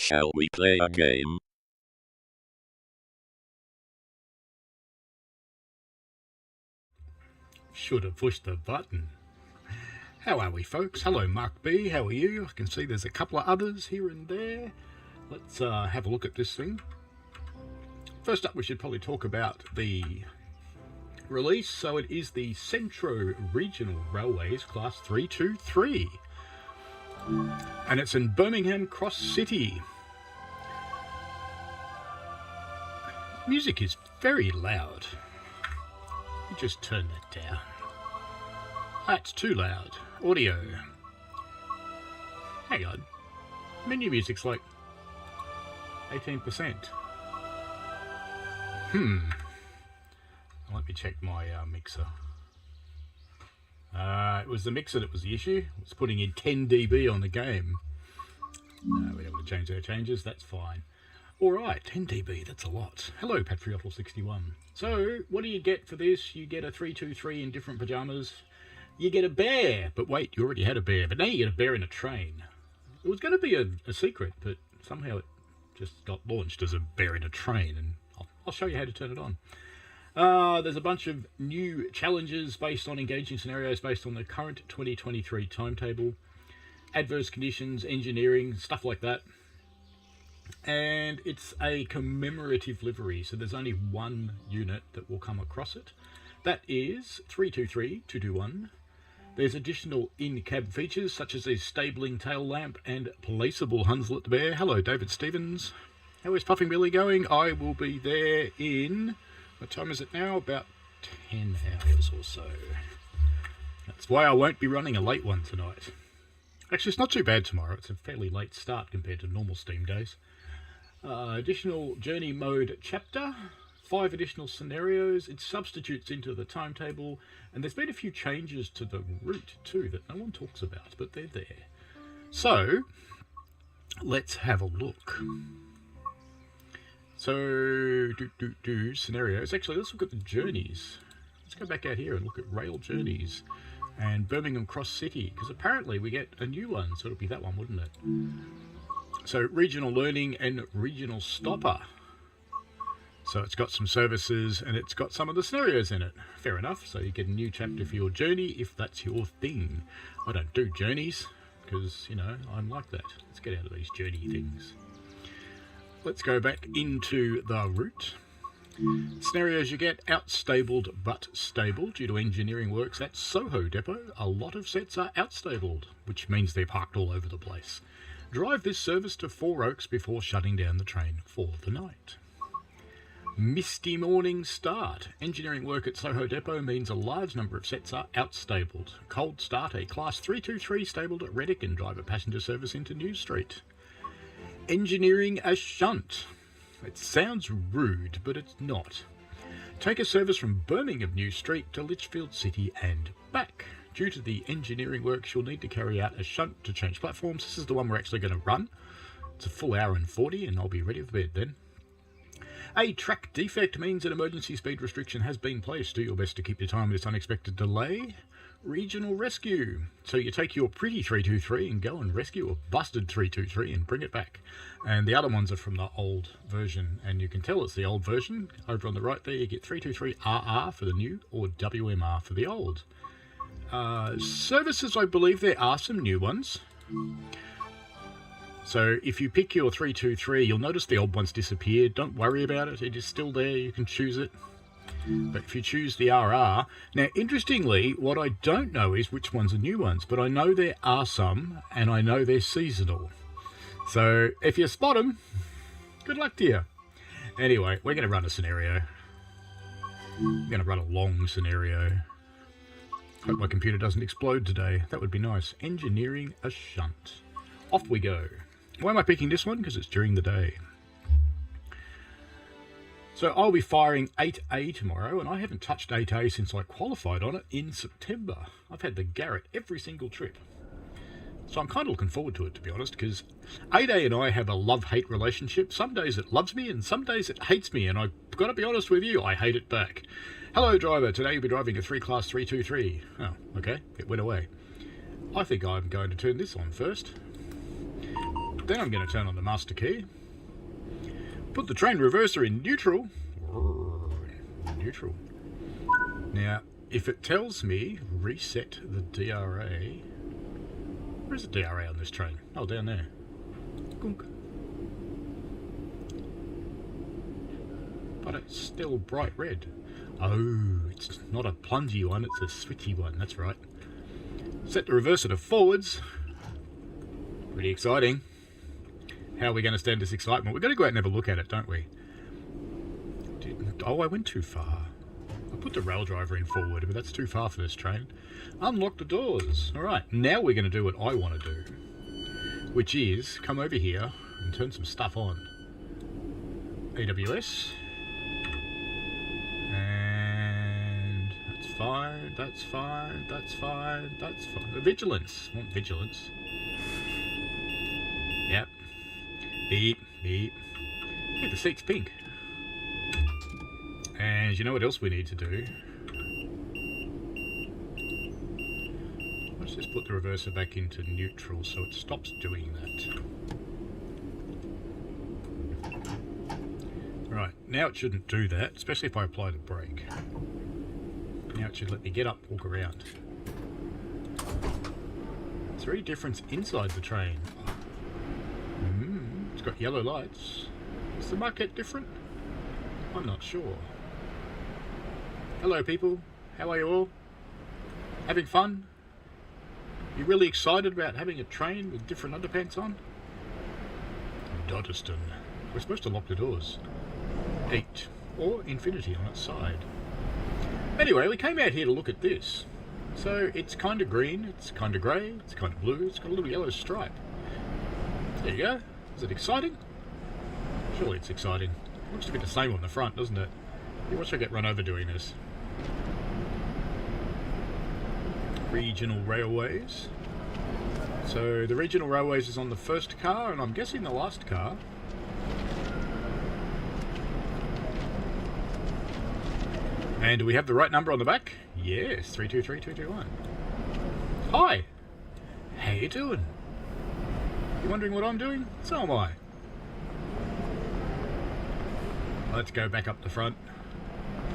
Shall we play a game? Should have pushed the button. How are we, folks? Hello, Mark B. How are you? I can see there's a couple of others here and there. Let's have a look at this thing. First up, we should probably talk about the release. So it is the Centro Regional Railways Class 323. And it's in Birmingham Cross City. Music is very loud. You just turn that down. That's too loud. Audio. Hang on. Menu music's like 18%. Let me check my mixer. It was the mixer that was the issue. It was putting in 10 dB on the game. We don't want to change our changes. That's fine. Alright, 10 dB, that's a lot. Hello, Patriotl61. So, what do you get for this? You get a 323 in different pyjamas. You get a bear. But wait, you already had a bear. But now you get a bear in a train. It was going to be a secret, but somehow it just got launched as a bear in a train. And I'll show you how to turn it on. There's a bunch of new challenges based on engaging scenarios based on the current 2023 timetable. Adverse conditions, engineering, stuff like that. And it's a commemorative livery, so there's only one unit that will come across it. That is 323221. There's additional in-cab features such as a stabling tail lamp and placeable Hunslet bear. Hello, David Stevens. How is Puffing Billy going? I will be there in, what time is it now? About 10 hours or so. That's why I won't be running a late one tonight. Actually, it's not too bad tomorrow. It's a fairly late start compared to normal Steam days. Additional journey mode chapter, 5 additional scenarios. It substitutes into the timetable, and there's been a few changes to the route too that no one talks about, but they're there. So let's have a look. So scenarios. Actually, let's look at the journeys. Let's go back out here and look at rail journeys and Birmingham Cross City, because apparently we get a new one, so it'll be that one, wouldn't it? So regional learning and regional stopper. So it's got some services and it's got some of the scenarios in it. Fair enough. So you get a new chapter for your journey if that's your thing. I don't do journeys because, you know, I'm like that. Let's get out of these journey things. Let's go back into the route. Scenarios you get: outstabled but stable due to engineering works at Soho Depot. A lot of sets are outstabled, which means they're parked all over the place. Drive this service to Four Oaks before shutting down the train for the night. Misty morning start. Engineering work at Soho Depot means a large number of sets are outstabled. Cold start, a class 323 stabled at Reddick and drive a passenger service into New Street. Engineering a shunt. It sounds rude, but it's not. Take a service from Birmingham New Street to Lichfield City and back. Due to the engineering works, you'll need to carry out a shunt to change platforms. This is the one we're actually going to run. It's a full hour and 40, and I'll be ready for bed then. A track defect means an emergency speed restriction has been placed. Do your best to keep your time with this unexpected delay. Regional rescue. So you take your pretty 323 and go and rescue a busted 323 and bring it back. And the other ones are from the old version, and you can tell it's the old version. Over on the right there you get 323RR for the new, or WMR for the old. Services, I believe there are some new ones. So if you pick your 323, you'll notice the old one's disappeared. Don't worry about it, it is still there, you can choose it. But if you choose the RR... Now, interestingly, what I don't know is which ones are new ones, but I know there are some, and I know they're seasonal. So if you spot them, good luck to you. Anyway, we're going to run a scenario. We're going to run a long scenario. Hope my computer doesn't explode today. That would be nice. Engineering a shunt. Off we go. Why am I picking this one? Because it's during the day. So I'll be firing 8A tomorrow, and I haven't touched 8A since I qualified on it in September. I've had the Garrett every single trip. So I'm kind of looking forward to it, to be honest, because 8A and I have a love-hate relationship. Some days it loves me, and some days it hates me, and I've got to be honest with you, I hate it back. Hello, driver. Today you'll be driving a 3 Class 323. Oh, okay. It went away. I think I'm going to turn this on first. Then I'm going to turn on the master key. Put the train reverser in neutral. Neutral. Now, if it tells me reset the DRA... Where's the DRA on this train? Oh, down there. Gunk. But it's still bright red. Oh, it's not a plungy one, it's a switchy one, that's right. Set the reverser to forwards. Pretty exciting. How are we going to stand this excitement? We've got to go out and have a look at it, don't we? Oh, I went too far. I put the rail driver in forward, but that's too far for this train. Unlock the doors. Alright, now we're going to do what I want to do. Which is, come over here and turn some stuff on. AWS. And that's fine, that's fine, that's fine, that's fine. Vigilance. I want vigilance. Yep. Beep, beep. Hey, the seat's pink. And you know what else we need to do? Let's just put the reverser back into neutral so it stops doing that. Right, now it shouldn't do that, especially if I apply the brake. Now it should let me get up, walk around. Is there any difference inside the train? It's got yellow lights. Is the market different? I'm not sure. Hello people, how are you all? Having fun? You really excited about having a train with different underpants on? Dotterston. We're supposed to lock the doors. 8 or infinity on its side. Anyway, we came out here to look at this. So it's kind of green, it's kind of grey, it's kind of blue, it's got a little yellow stripe. There you go. Is it exciting? Surely it's exciting. Looks to be the same on the front, doesn't it? Watch I get run over doing this. Regional railways. So the regional railways is on the first car, and I'm guessing the last car. And do we have the right number on the back? Yes, 323221. Hi! How you doing? You wondering what I'm doing? So am I. Let's go back up the front.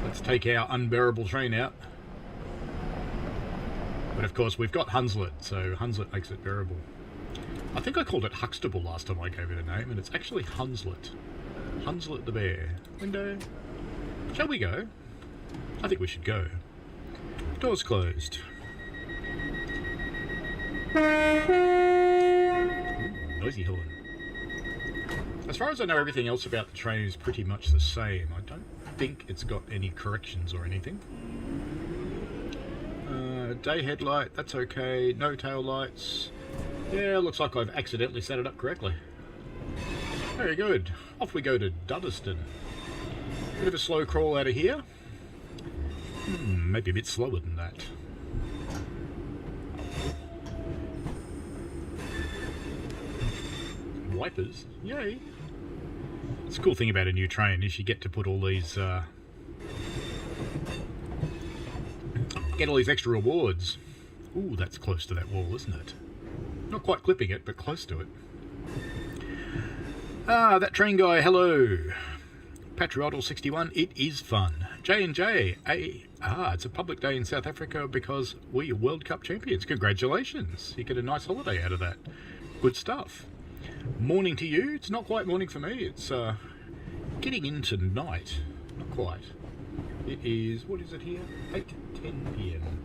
Let's take our unbearable train out. But of course we've got Hunslet, so Hunslet makes it bearable. I think I called it Huxtable last time I gave it a name, and it's actually Hunslet. Hunslet the bear. Window. Shall we go? I think we should go. Doors closed. Noisy horn. As far as I know, everything else about the train is pretty much the same. I don't think it's got any corrections or anything. Day headlight, that's okay. No tail lights. Yeah, looks like I've accidentally set it up correctly. Very good. Off we go to Dudderston. Bit of a slow crawl out of here. Maybe a bit slower than that. Wipers, yay! It's a cool thing about a new train is you get to put all these, get all these extra rewards. Ooh, that's close to that wall, isn't it? Not quite clipping it, but close to it. Ah, that train guy, hello. Patriotal 61, it is fun. J&J, it's a public day in South Africa because we are World Cup champions. Congratulations. You get a nice holiday out of that. Good stuff. Morning to you. It's not quite morning for me. It's getting into night. Not quite. It is, what is it here? 8:10 p.m.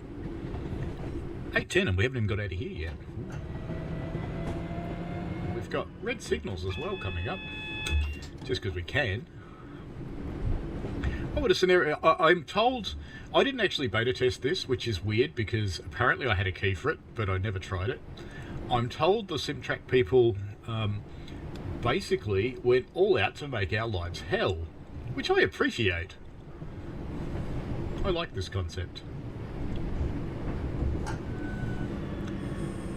8:10 and we haven't even got out of here yet. We've got red signals as well coming up. Just because we can. Oh, what a scenario. I'm told, I didn't actually beta test this, which is weird because apparently I had a key for it, but I never tried it. I'm told the Simtrack people basically went all out to make our lives hell, which I appreciate. I like this concept.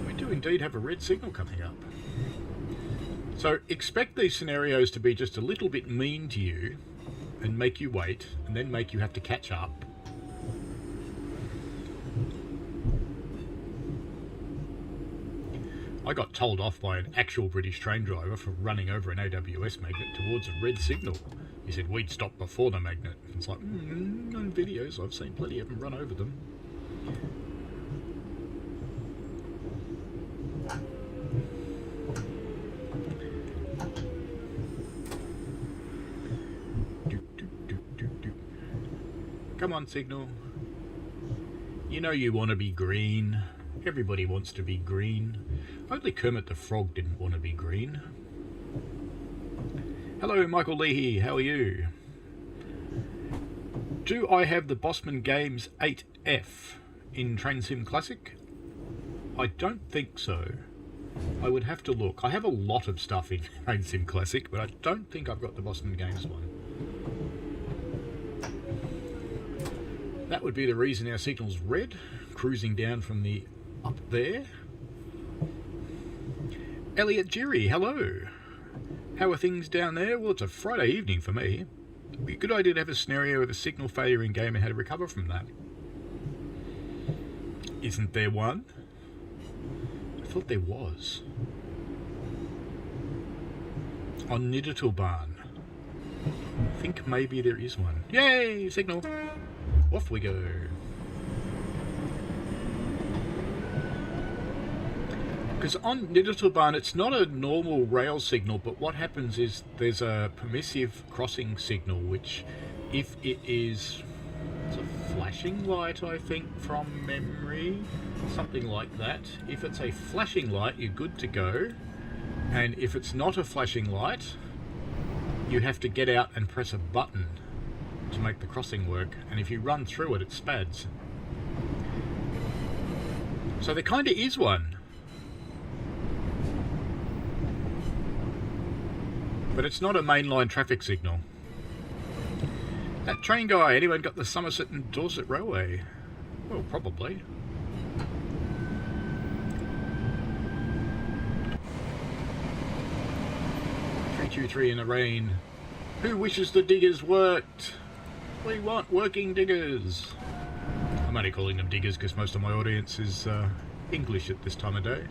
We do indeed have a red signal coming up. So expect these scenarios to be just a little bit mean to you and make you wait and then make you have to catch up. I got told off by an actual British train driver for running over an AWS magnet towards a red signal. He said we'd stop before the magnet. It's like, on videos I've seen plenty of them run over them. Come on, signal. You know you want to be green. Everybody wants to be green. Only Kermit the Frog didn't want to be green. Hello, Michael Leahy. How are you? Do I have the Bosman Games 8F in Train Sim Classic? I don't think so. I would have to look. I have a lot of stuff in Train Sim Classic, but I don't think I've got the Bosman Games one. That would be the reason our signal's red, cruising down from the up there. Elliot Jerry, hello. How are things down there? Well, it's a Friday evening for me. It'd be a good idea to have a scenario of a signal failure in game and how to recover from that. Isn't there one? I thought there was. On Niddertalbarn. I think maybe there is one. Yay! Signal! Off we go. Because on Niddertalbarn, it's not a normal rail signal, but what happens is there's a permissive crossing signal, which if it is, it's a flashing light, I think, from memory, something like that. If it's a flashing light, you're good to go. And if it's not a flashing light, you have to get out and press a button to make the crossing work, and if you run through it, it spads. So there kind of is one, but it's not a mainline traffic signal. That train guy, anyone got the Somerset and Dorset Railway? Well, probably. Three in the rain. Who wishes the diggers worked? We want working diggers. I'm only calling them diggers because most of my audience is English at this time of day.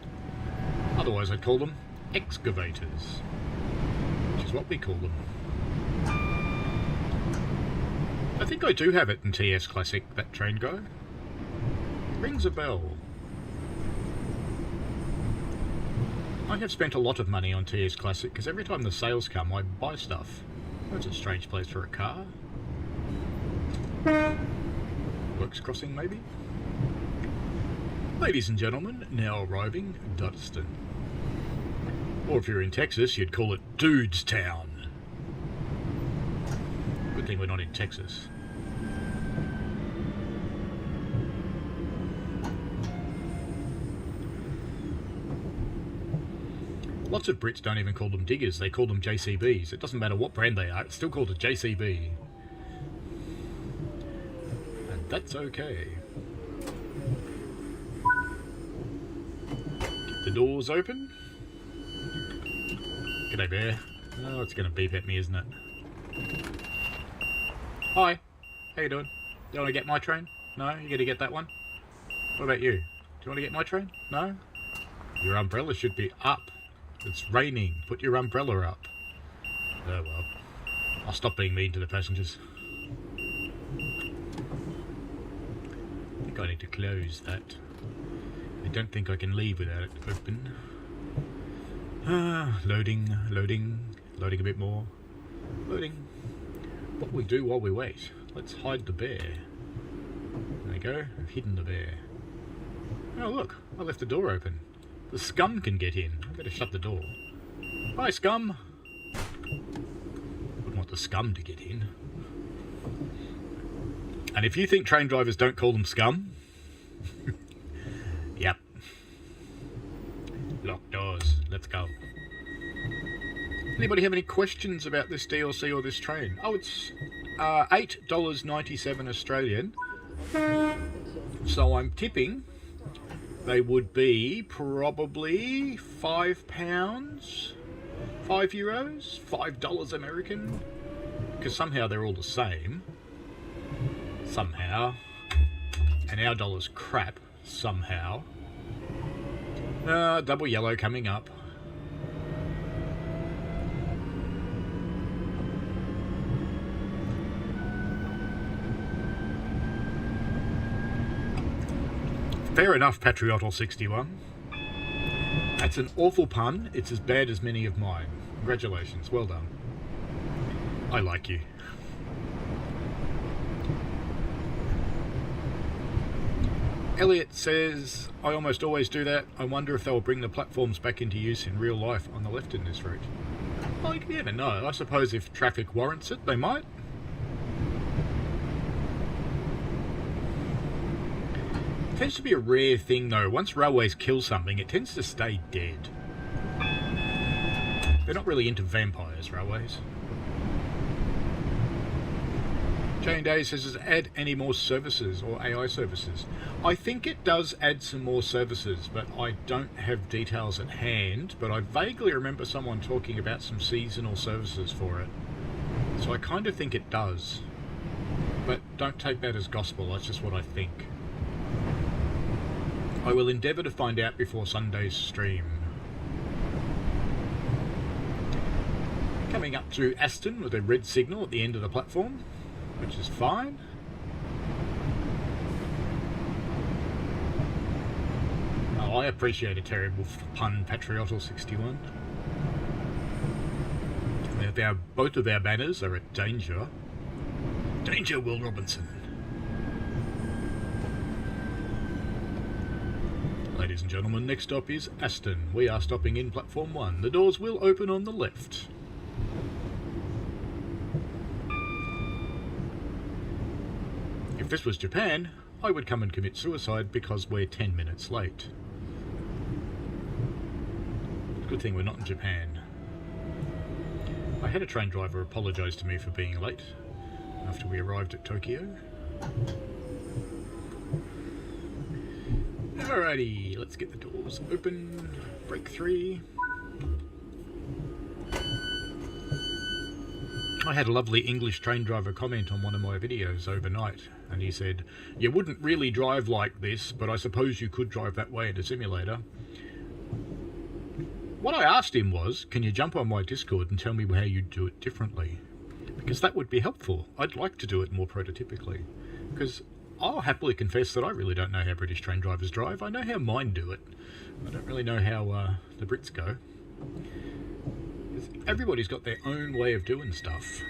Otherwise I'd call them excavators, which is what we call them. I think I do have it in TS Classic, that train guy. Rings a bell. I have spent a lot of money on TS Classic because every time the sales come I buy stuff. That's a strange place for a car. Works crossing, maybe? Ladies and gentlemen, now arriving Duddston. Or if you're in Texas, you'd call it Dude's Town. Good thing we're not in Texas. Lots of Brits don't even call them diggers, they call them JCBs. It doesn't matter what brand they are, it's still called a JCB. And that's okay. Get the doors open. G'day, bear. Oh, it's going to beep at me, isn't it? Hi. How you doing? You want to get my train? No? You going to get that one? What about you? Do you want to get my train? No? Your umbrella should be up. It's raining. Put your umbrella up. Oh well. I'll stop being mean to the passengers. I think I need to close that. I don't think I can leave without it open. Loading, loading, loading a bit more. Loading. What we do while we wait? Let's hide the bear. There we go. I've hidden the bear. Oh look, I left the door open. The scum can get in. I better shut the door. Hi, scum. Wouldn't want the scum to get in. And if you think train drivers don't call them scum, yep. Lock doors. Let's go. Anybody have any questions about this DLC or this train? Oh, it's $8.97 Australian. So I'm tipping they would be probably £5, €5, $5 American, because somehow they're all the same. Somehow. And our dollar's crap. Somehow. Double yellow coming up. Fair enough, Patriotal61. That's an awful pun. It's as bad as many of mine. Congratulations. Well done. I like you. Elliot says, I almost always do that. I wonder if they'll bring the platforms back into use in real life on the left in this route. Well, you never know. I suppose if traffic warrants it, they might. It tends to be a rare thing though. Once railways kill something, it tends to stay dead. They're not really into vampires, railways. Jane Day says, does it add any more services or AI services? I think it does add some more services, but I don't have details at hand. But I vaguely remember someone talking about some seasonal services for it. So I kind of think it does. But don't take that as gospel, that's just what I think. I will endeavour to find out before Sunday's stream. Coming up to Aston with a red signal at the end of the platform, which is fine. Oh, I appreciate a terrible pun, Patriotal61. Both of our banners are at danger. Danger, Will Robinson. Ladies and gentlemen, next stop is Aston. We are stopping in platform 1. The doors will open on the left. If this was Japan, I would come and commit suicide because we're 10 minutes late. Good thing we're not in Japan. I had a train driver apologise to me for being late after we arrived at Tokyo. Alrighty, let's get the doors open. Break 3. I had a lovely English train driver comment on one of my videos overnight, and he said, you wouldn't really drive like this, but I suppose you could drive that way in a simulator. What I asked him was, can you jump on my Discord and tell me how you do it differently? Because that would be helpful. I'd like to do it more prototypically. Because I'll happily confess that I really don't know how British train drivers drive. I know how mine do it. I don't really know how the Brits go. Everybody's got their own way of doing stuff.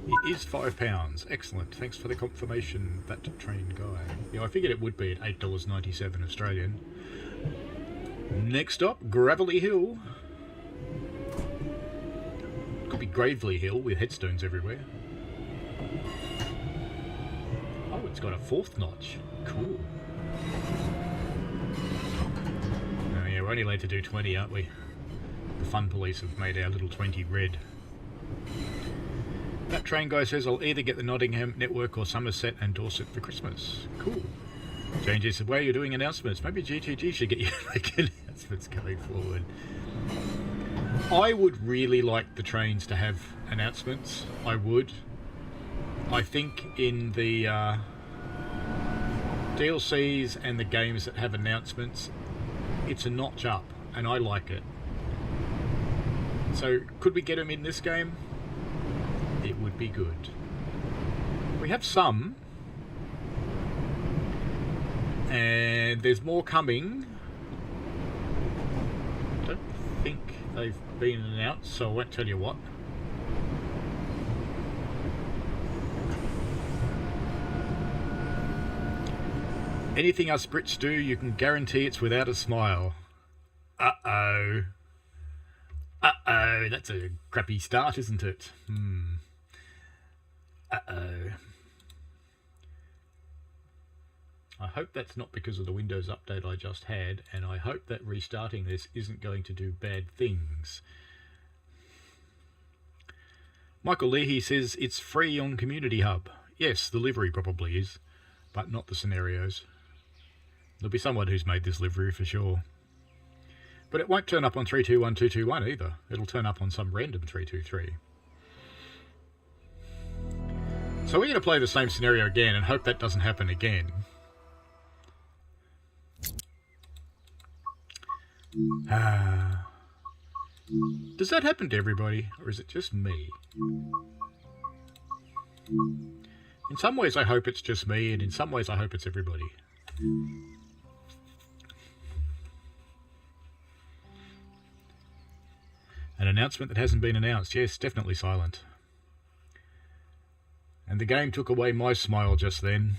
It is £5. Excellent. Thanks for the confirmation, that train guy. Yeah, I figured it would be at $8.97 Australian. Next up, Gravelly Hill. Could be Gravely Hill with headstones everywhere. Oh, it's got a 4th notch. Cool. Oh yeah, we're only allowed to do 20, aren't we? The fun police have made our little 20 red. That train guy says I'll either get the Nottingham network or Somerset and Dorset for Christmas. Cool. Jane G said, where are you doing announcements? Maybe GTG should get you to make announcements going forward. I would really like the trains to have announcements. I would. I think in the DLCs and the games that have announcements, it's a notch up, and I like it. So, could we get them in this game? It would be good. We have some, and there's more coming. I don't think they've been announced, so I won't tell you what. Anything us Brits do, you can guarantee it's without a smile. Uh-oh. Uh-oh, that's a crappy start, isn't it? Uh-oh. I hope that's not because of the Windows update I just had, and I hope that restarting this isn't going to do bad things. Michael Leahy says it's free on Community Hub. Yes, the livery probably is, but not the scenarios. There'll be someone who's made this livery for sure. But it won't turn up on 321221 either. It'll turn up on some random 323. So we're going to play the same scenario again and hope that doesn't happen again. Does that happen to everybody, or is it just me? In some ways I hope it's just me, and in some ways I hope it's everybody. An announcement that hasn't been announced. Yes, definitely silent. And the game took away my smile just then.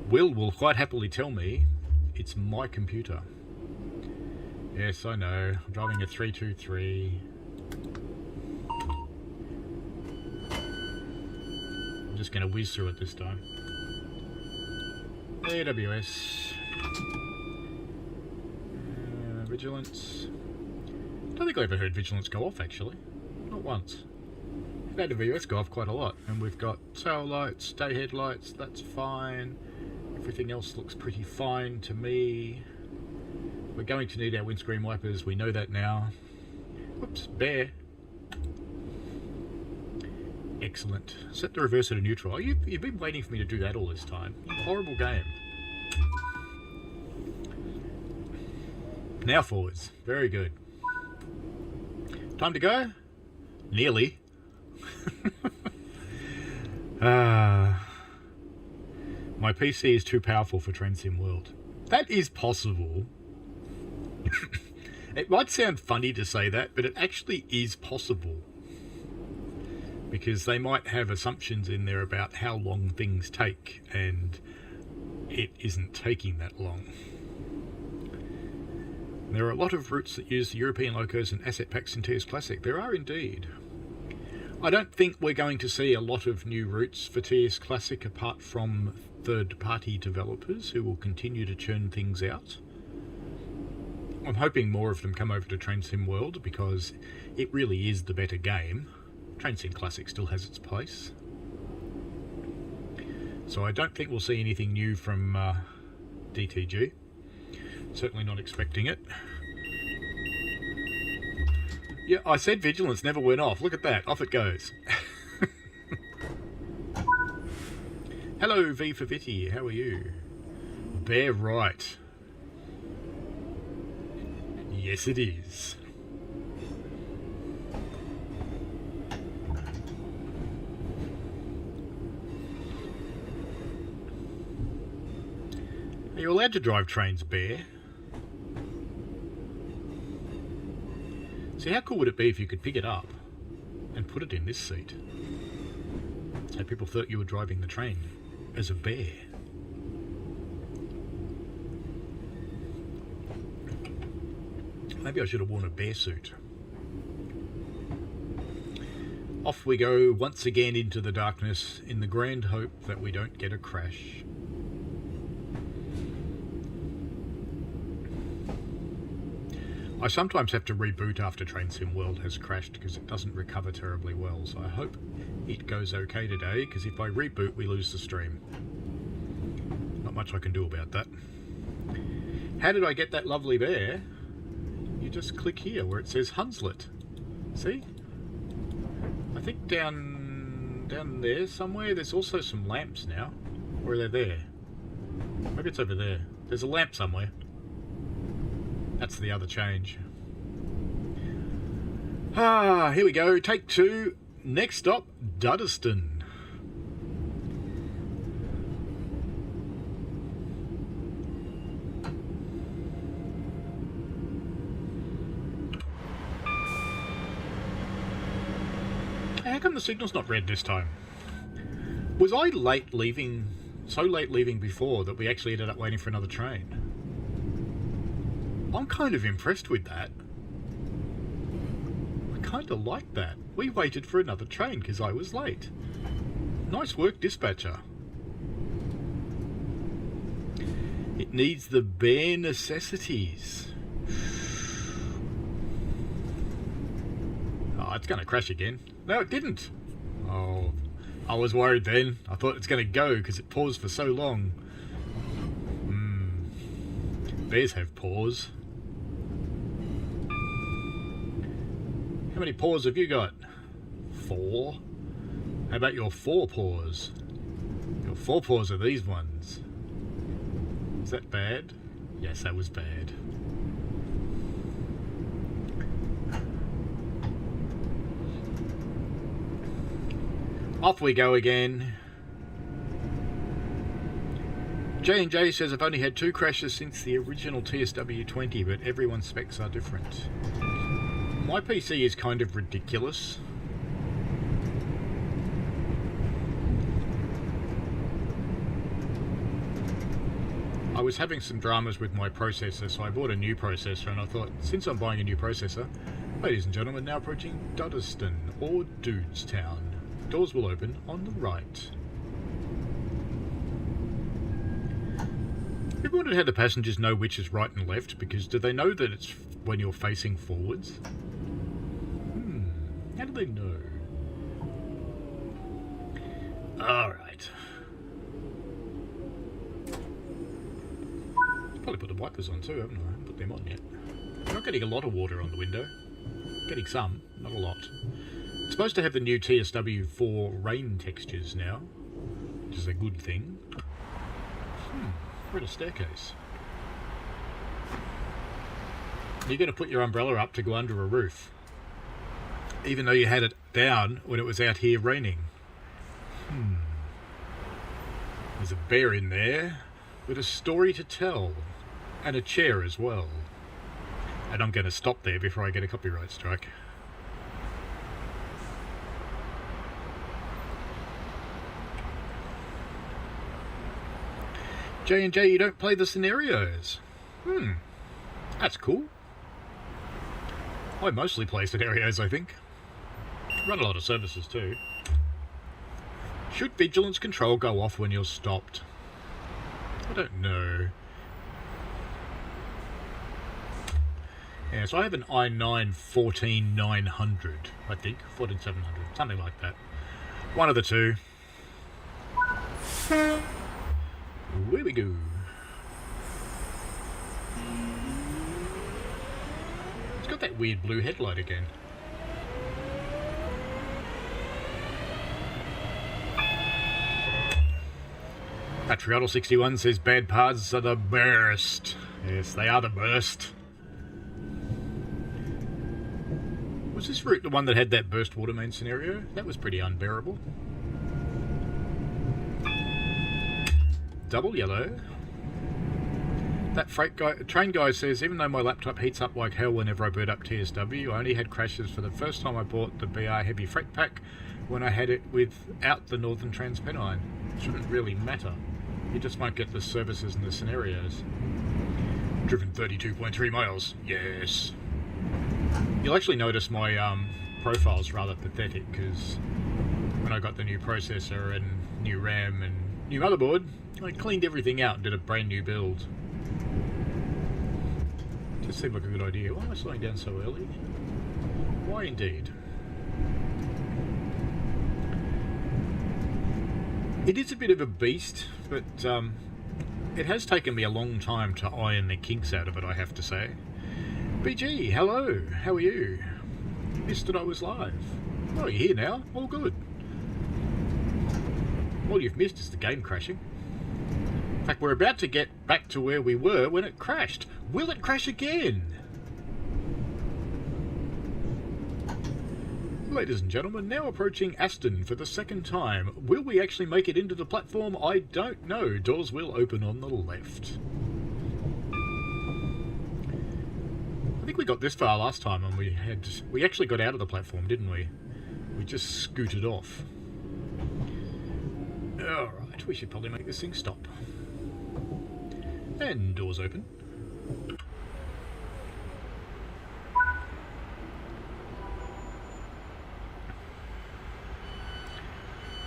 Will quite happily tell me it's my computer. Yes, I know. I'm driving a 323. I'm just going to whiz through it this time. AWS. Vigilance. I don't think I ever heard vigilance go off, actually. Not once. We've had AWS go off quite a lot. And we've got tail lights, day headlights, that's fine. Everything else looks pretty fine to me. We're going to need our windscreen wipers, we know that now. Whoops, bear. Excellent. Set the reverser to neutral. Oh, you've been waiting for me to do that all this time. Horrible game. Now forwards. Very good. Time to go? Nearly. My PC is too powerful for Train World. That is possible. It might sound funny to say that, but it actually is possible. Because they might have assumptions in there about how long things take, and it isn't taking that long. There are a lot of routes that use the European locos and asset packs in TS Classic. There are indeed. I don't think we're going to see a lot of new routes for TS Classic apart from third-party developers who will continue to churn things out. I'm hoping more of them come over to Train Sim World because it really is the better game. Train Sim Classic still has its place. So I don't think we'll see anything new from DTG. Certainly not expecting it. Yeah, I said vigilance never went off. Look at that. Off it goes. Hello, V for Vitty. How are you? Bear right. Yes, it is. Are you allowed to drive trains, Bear? See, how cool would it be if you could pick it up and put it in this seat? So people thought you were driving the train as a bear. Maybe I should have worn a bear suit. Off we go once again into the darkness in the grand hope that we don't get a crash. I sometimes have to reboot after Train Sim World has crashed because it doesn't recover terribly well, so I hope it goes okay today, because if I reboot we lose the stream. Not much I can do about that. How did I get that lovely bear? You just click here where it says Hunslet. See? I think down there somewhere there's also some lamps now. Or are they there? Maybe it's over there. There's a lamp somewhere. That's the other change. Here we go. Take 2. Next stop, Duddeston. How come the signal's not red this time? Was I late leaving, so late leaving before that we actually ended up waiting for another train? I'm kind of impressed with that. I kind of like that. We waited for another train because I was late. Nice work, dispatcher. It needs the bare necessities. Oh, it's going to crash again. No, it didn't. Oh, I was worried then. I thought it's going to go because it paused for so long. Bears have paws. How many paws have you got? 4. How about your 4 paws? Your 4 paws are these ones. Is that bad? Yes, that was bad. Off we go again. J&J says I've only had 2 crashes since the original TSW20, but everyone's specs are different. My PC is kind of ridiculous. I was having some dramas with my processor, so I bought a new processor, and I thought, since I'm buying a new processor, ladies and gentlemen, now approaching Dudderston or Dudestown. Doors will open on the right. Have you wondered how the passengers know which is right and left? Because do they know that it's when you're facing forwards? How do they know? Alright. Probably put the wipers on too, haven't I? I haven't put them on yet. I'm not getting a lot of water on the window. Getting some, not a lot. It's supposed to have the new TSW4 rain textures now, which is a good thing. We're at a staircase. You're going to put your umbrella up to go under a roof, even though you had it down when it was out here raining. There's a bear in there with a story to tell, and a chair as well. And I'm going to stop there before I get a copyright strike. J&J, you don't play the scenarios. That's cool. I mostly play scenarios, I think. Run a lot of services too. Should vigilance control go off when you're stopped? I don't know. Yeah, so I have an i9 14900, I think. 14700, something like that. One of the two. Here we go. It's got that weird blue headlight again. Patriotal61 says bad parts are the burst. Yes, they are the burst. Was this route the one that had that burst water main scenario? That was pretty unbearable. Double yellow. That train guy says, even though my laptop heats up like hell whenever I boot up TSW, I only had crashes for the first time I bought the BR Heavy Freight Pack when I had it without the Northern Transpennine. It shouldn't really matter. You just won't get the services and the scenarios. Driven 32.3 miles. Yes. You'll actually notice my profile's rather pathetic, because when I got the new processor and new RAM and new motherboard, I cleaned everything out and did a brand new build. Just seemed like a good idea. Why am I slowing down so early? Why indeed? It is a bit of a beast, but it has taken me a long time to iron the kinks out of it, I have to say. BG, hello, how are you? Missed that I was live. Oh, you're here now? All good. All you've missed is the game crashing. In fact, we're about to get back to where we were when it crashed. Will it crash again? Ladies and gentlemen, now approaching Aston for the second time. Will we actually make it into the platform? I don't know. Doors will open on the left. I think we got this far last time and we actually got out of the platform, didn't we? We just scooted off. Alright, we should probably make this thing stop. And doors open.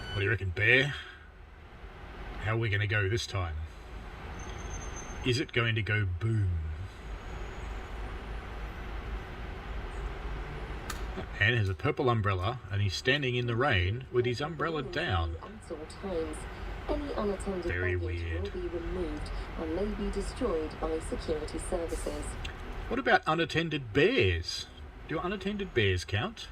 What do you reckon, Bear? How are we going to go this time? Is it going to go boom? That man has a purple umbrella and he's standing in the rain with his umbrella down. Any unattended Very baggage weird. will be removed and may be destroyed by security services. What about unattended bears? Do unattended bears count?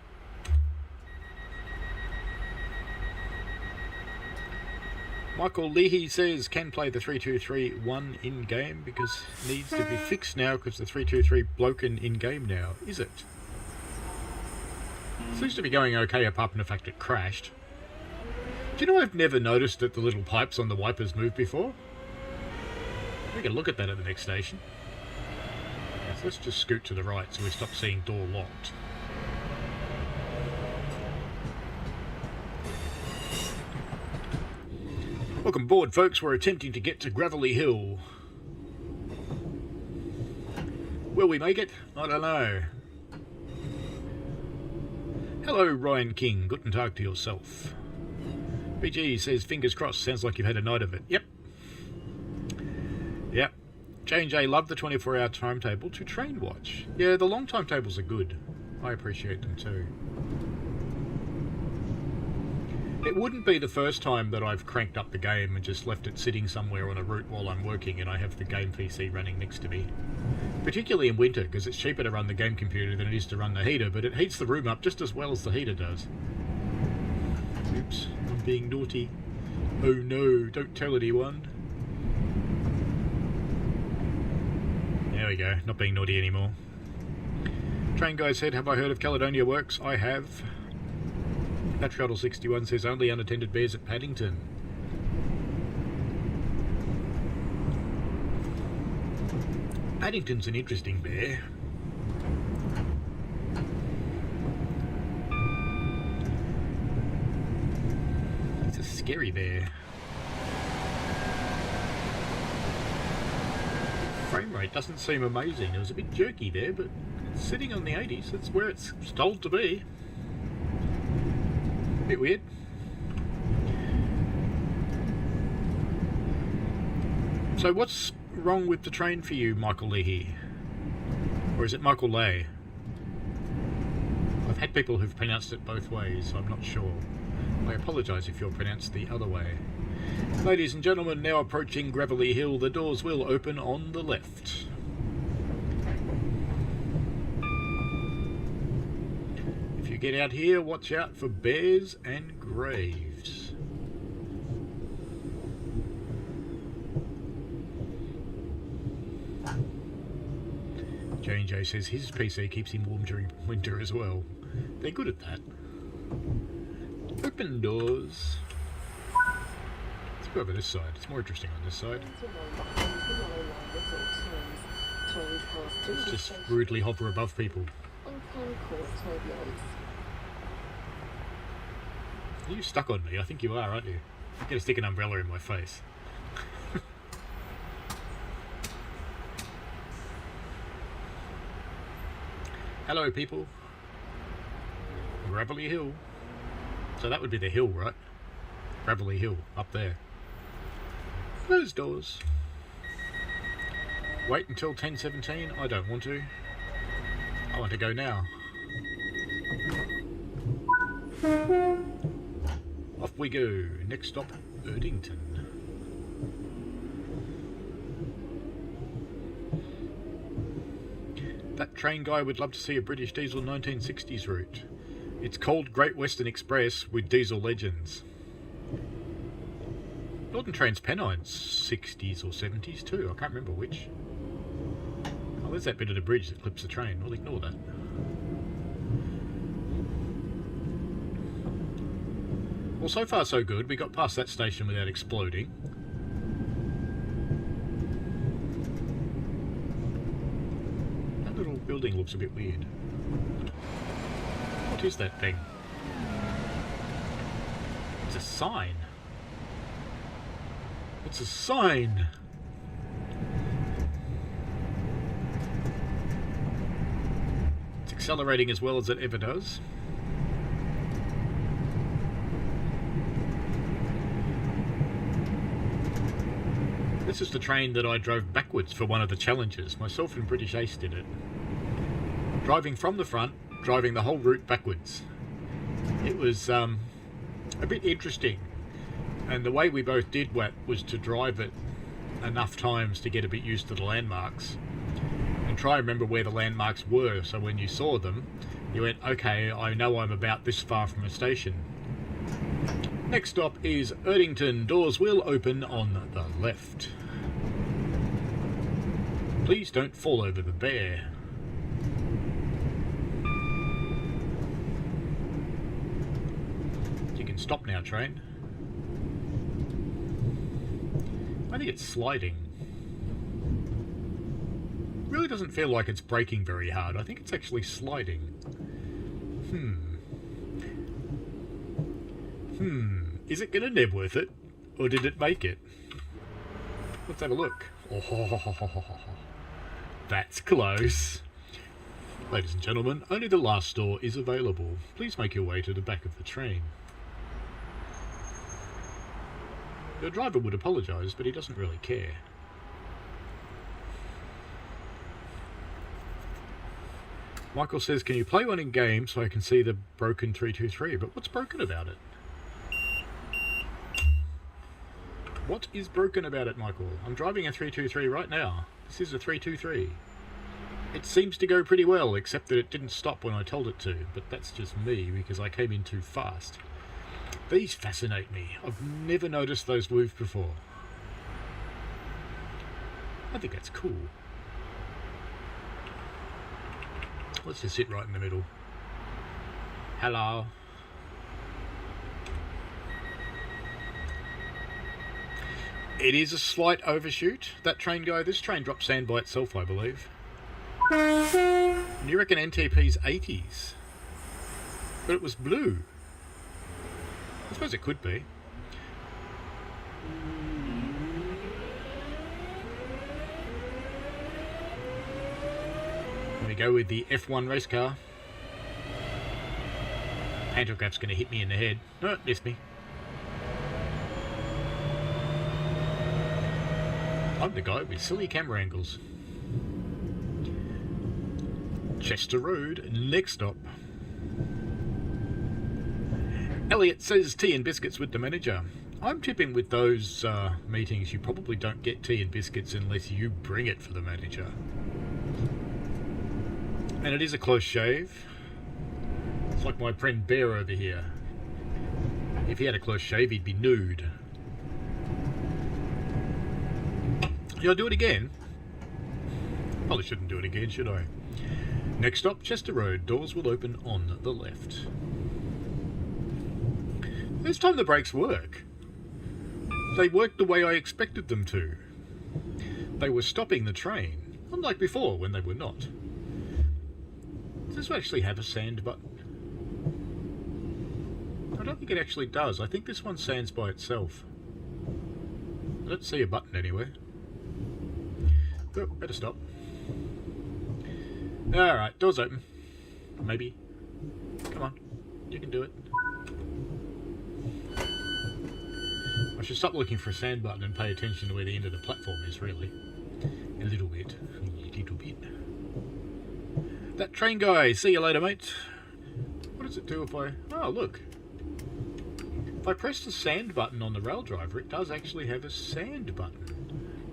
Michael Leahy says can play the 3-2-3-1 in-game because it needs to be fixed now because the 3-2-3 broken in-game now. Is it? Seems to be going okay apart from the fact it crashed. Do you know I've never noticed that the little pipes on the wipers move before? We can look at that at the next station. So let's just scoot to the right so we stop seeing door locked. Welcome aboard, folks. We're attempting to get to Gravelly Hill. Will we make it? I don't know. Hello, Ryan King. Guten Tag to yourself. BG says, fingers crossed. Sounds like you've had a night of it. Yep. Yep. J&J love the 24-hour timetable to train watch. Yeah, the long timetables are good. I appreciate them too. It wouldn't be the first time that I've cranked up the game and just left it sitting somewhere on a route while I'm working and I have the game PC running next to me. Particularly in winter, because it's cheaper to run the game computer than it is to run the heater, but it heats the room up just as well as the heater does. Oops, I'm being naughty. Oh no, don't tell anyone. There we go, not being naughty anymore. Train guy said, have I heard of Caledonia Works? I have. Patriotle 61 says only unattended bears at Paddington. Paddington's an interesting bear. It's a scary bear. Frame rate doesn't seem amazing. It was a bit jerky there, but it's sitting on the 80s. That's where it's told to be. Bit weird. So what's wrong with the train for you, Michael Leahy? Or is it Michael Lay? I've had people who've pronounced it both ways, so I'm not sure. I apologise if you're pronounced the other way. Ladies and gentlemen, now approaching Gravelly Hill, the doors will open on the left. Get out here, watch out for bears and graves. J&J says his PC keeps him warm during winter as well. They're good at that. Open doors. Let's go over this side. It's more interesting on this side. Let's just rudely hover above people. Are you stuck on me? I think you are, aren't you? I'm going to stick an umbrella in my face. Hello, people. Gravelly Hill. So that would be the hill, right? Gravelly Hill, up there. Close doors. Wait until 10:17. I don't want to. I want to go now. Off we go. Next stop, Erdington. That train guy would love to see a British diesel 1960s route. It's called Great Western Express with diesel legends. Northern Train's Pennines 60s or 70s too. I can't remember which. Oh, there's that bit of the bridge that clips the train. We'll ignore that. Well, so far so good. We got past that station without exploding. That little building looks a bit weird. What is that thing? It's a sign. It's a sign! It's accelerating as well as it ever does. This is the train that I drove backwards for one of the challenges. Myself and British Ace did it. Driving from the front, driving the whole route backwards. It was a bit interesting. And the way we both did that was to drive it enough times to get a bit used to the landmarks. And try and remember where the landmarks were, so when you saw them, you went, okay, I know I'm about this far from a station. Next stop is Erdington. Doors will open on the left. Please don't fall over the bear. You can stop now, train. I think it's sliding. Really doesn't feel like it's braking very hard. I think it's actually sliding. Is it gonna Nebworth it? Or did it make it? Let's have a look. Oh, that's close. Ladies and gentlemen, only the last door is available. Please make your way to the back of the train. Your driver would apologise, but he doesn't really care. Michael says, can you play one in game so I can see the broken 323? But what's broken about it? What is broken about it, Michael? I'm driving a 323 right now. This is a 323. It seems to go pretty well, except that it didn't stop when I told it to. But that's just me, because I came in too fast. These fascinate me. I've never noticed those move before. I think that's cool. Let's just sit right in the middle. Hello. It is a slight overshoot. That train guy, this train dropped sand by itself, I believe. And you reckon NTP's 80s? But it was blue. I suppose it could be. Let me go with the F1 race car. Pantograp's going to hit me in the head. No, it missed me. I'm the guy with silly camera angles. Chester Road, next stop. Elliot says tea and biscuits with the manager. I'm tipping with those meetings you probably don't get tea and biscuits unless you bring it for the manager. And it is a close shave. It's like my friend Bear over here. If he had a close shave, he'd be nude. Should I do it again? Probably shouldn't do it again, should I? Next stop, Chester Road. Doors will open on the left. This time the brakes work. They worked the way I expected them to. They were stopping the train, unlike before when they were not. Does this actually have a sand button? I don't think it actually does. I think this one sands by itself. I don't see a button anywhere. Oh, better stop. Alright, doors open. Maybe. Come on, you can do it. I should stop looking for a sand button and pay attention to where the end of the platform is, really. A little bit. A little bit. That train guy! See you later, mate. What does it do if I... Oh, look. If I press the sand button on the rail driver, it does actually have a sand button.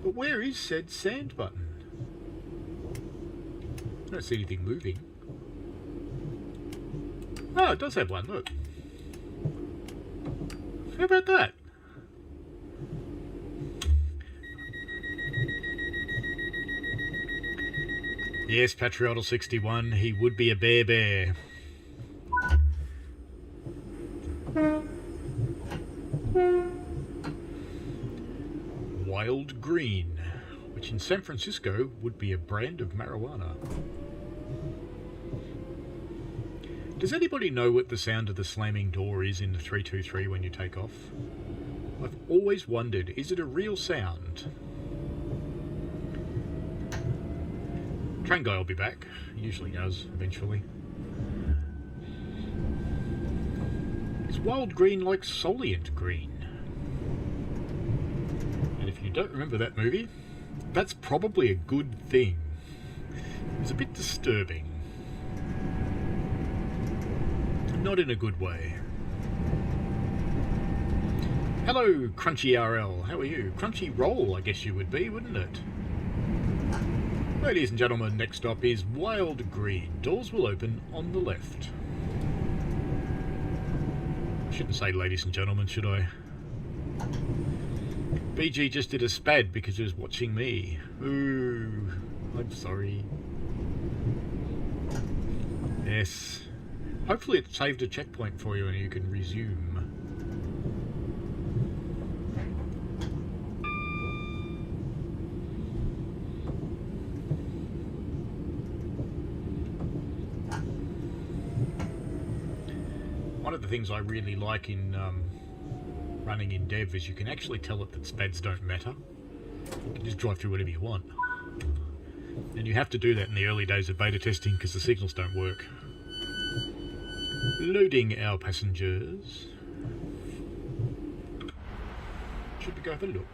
But where is said sand button? I don't see anything moving. Oh, it does have one, look. How about that? Yes, Patriotal61, he would be a bear. Wild Green, which in San Francisco would be a brand of marijuana. Does anybody know what the sound of the slamming door is in the 323 when you take off? I've always wondered, is it a real sound? Train guy will be back. He usually does, eventually. Is Wild Green like Solient Green? And if you don't remember that movie, that's probably a good thing. It was a bit disturbing. Not in a good way. Hello, Crunchy RL. How are you? Crunchy Roll, I guess you would be, wouldn't it? Ladies and gentlemen, next stop is Wild Green. Doors will open on the left. Shouldn't say ladies and gentlemen, should I? BG just did a spad because he was watching me. Ooh, I'm sorry. Yes. Hopefully it saved a checkpoint for you and you can resume. One of the things I really like in running in dev is you can actually tell it that spads don't matter. You can just drive through whatever you want. And you have to do that in the early days of beta testing because the signals don't work. Loading our passengers. Should we go have a look?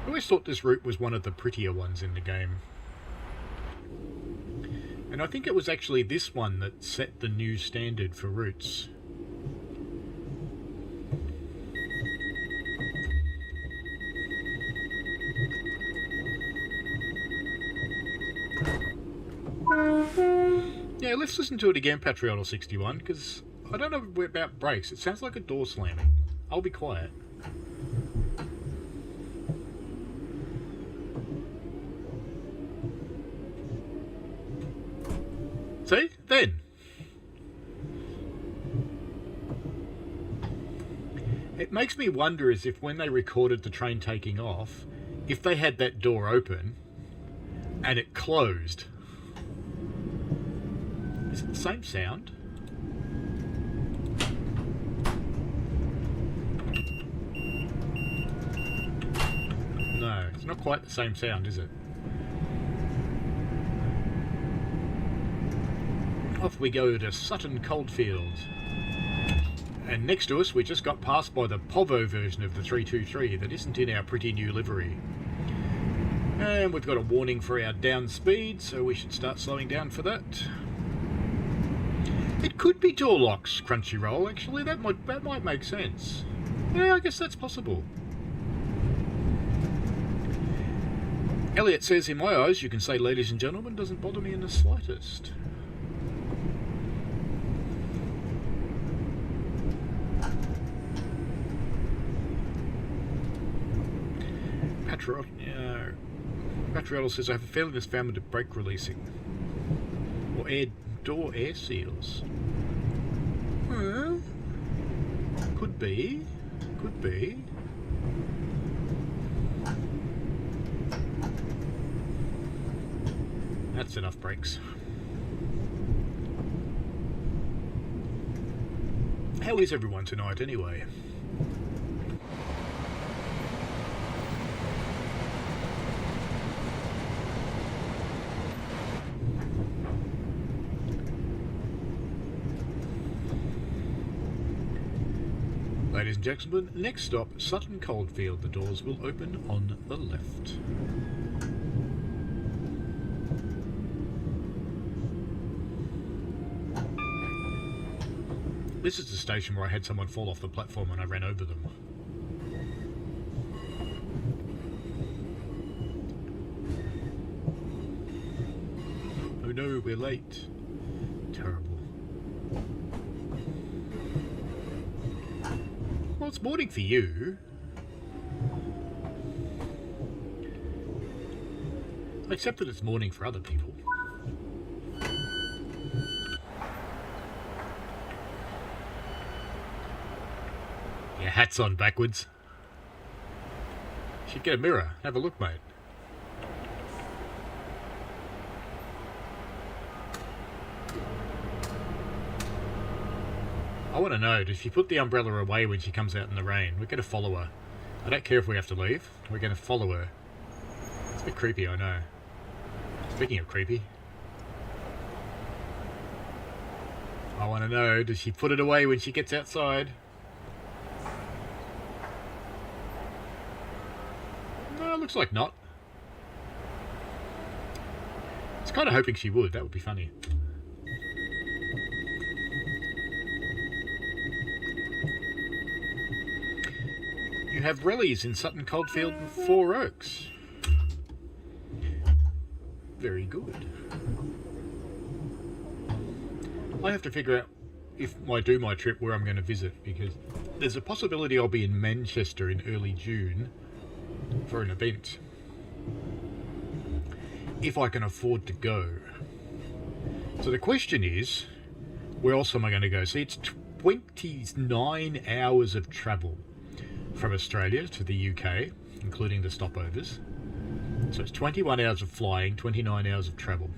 I always thought this route was one of the prettier ones in the game. And I think it was actually this one that set the new standard for routes. Yeah, let's listen to it again, Patriotl61, because I don't know about brakes. It sounds like a door slamming. I'll be quiet. See? Then. It makes me wonder as if when they recorded the train taking off, if they had that door open and it closed. Is it the same sound? No, it's not quite the same sound, is it? Off we go to Sutton Coldfield. And next to us we just got passed by the Povo version of the 323 that isn't in our pretty new livery. And we've got a warning for our down speed, so we should start slowing down for that. It could be door locks, Crunchyroll, actually. That might make sense. Yeah, I guess that's possible. Elliot says, in my eyes, you can say ladies and gentlemen, doesn't bother me in the slightest. Patriotl says, I have a feeling this found with brake releasing. Or door air seals. Could be. Could be. That's enough brakes. How is everyone tonight anyway? Ladies and gentlemen, next stop, Sutton Coldfield. The doors will open on the left. This is the station where I had someone fall off the platform and I ran over them. Oh no, we're late. Terrible. Well, it's morning for you. Except that it's morning for other people. Your hat's on backwards. Should get a mirror. Have a look, mate. I want to know, does she put the umbrella away when she comes out in the rain? We're going to follow her. I don't care if we have to leave. We're going to follow her. It's a bit creepy, I know. Speaking of creepy. I want to know, does she put it away when she gets outside? No, looks like not. I was kind of hoping she would. That would be funny. You have rallies in Sutton Coldfield and Four Oaks. Very good. I have to figure out if I do my trip where I'm going to visit, because there's a possibility I'll be in Manchester in early June for an event. If I can afford to go. So the question is, where else am I going to go? See, it's 29 hours of travel from Australia to the UK, including the stopovers. So it's 21 hours of flying, 29 hours of travel.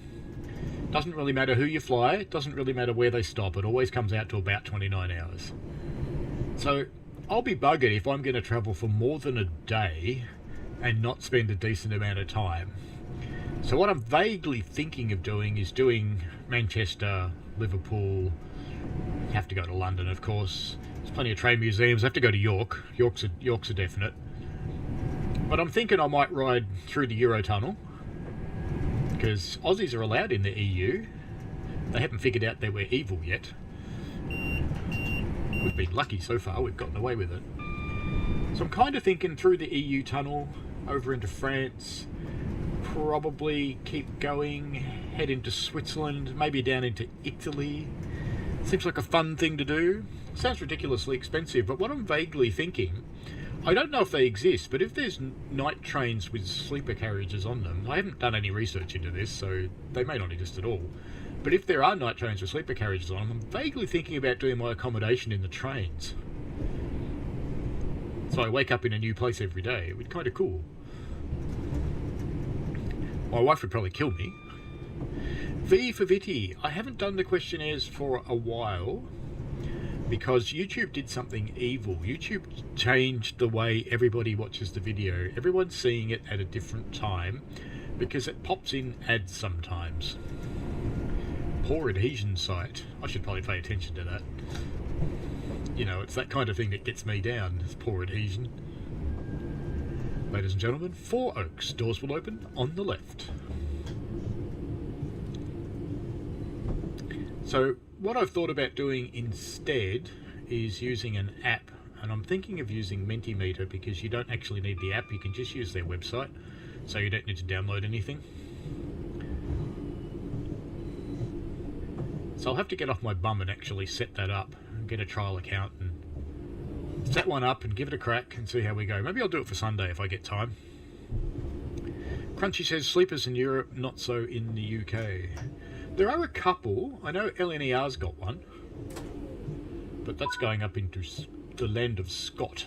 Doesn't really matter who you fly, it doesn't really matter where they stop, it always comes out to about 29 hours. So I'll be buggered if I'm going to travel for more than a day and not spend a decent amount of time. So what I'm vaguely thinking of doing is doing Manchester, Liverpool. You have to go to London, of course. There's plenty of train museums. I have to go to York. York's a definite. But I'm thinking I might ride through the Eurotunnel, because Aussies are allowed in the EU. They haven't figured out that we're evil yet. We've been lucky so far, we've gotten away with it. So I'm kind of thinking through the EU tunnel, over into France, probably keep going, head into Switzerland, maybe down into Italy. Seems like a fun thing to do. Sounds ridiculously expensive, but what I'm vaguely thinking, I don't know if they exist, but if there's night trains with sleeper carriages on them, I haven't done any research into this, so they may not exist at all. But if there are night trains with sleeper carriages on them, I'm vaguely thinking about doing my accommodation in the trains. So I wake up in a new place every day. It would be kind of cool. My wife would probably kill me. V for Vitty. I haven't done the questionnaires for a while, because YouTube did something evil. YouTube changed the way everybody watches the video. Everyone's seeing it at a different time because it pops in ads sometimes. Poor adhesion site. I should probably pay attention to that. You know, it's that kind of thing that gets me down. It's poor adhesion. Ladies and gentlemen, Four Oaks. Doors will open on the left. So what I've thought about doing instead is using an app, and I'm thinking of using Mentimeter, because you don't actually need the app, you can just use their website, so you don't need to download anything. So I'll have to get off my bum and actually set that up and get a trial account and set one up and give it a crack and see how we go. Maybe I'll do it for Sunday if I get time. Crunchy says sleepers in Europe, not so in the UK. There are a couple. I know LNER's got one, but that's going up into the land of Scott.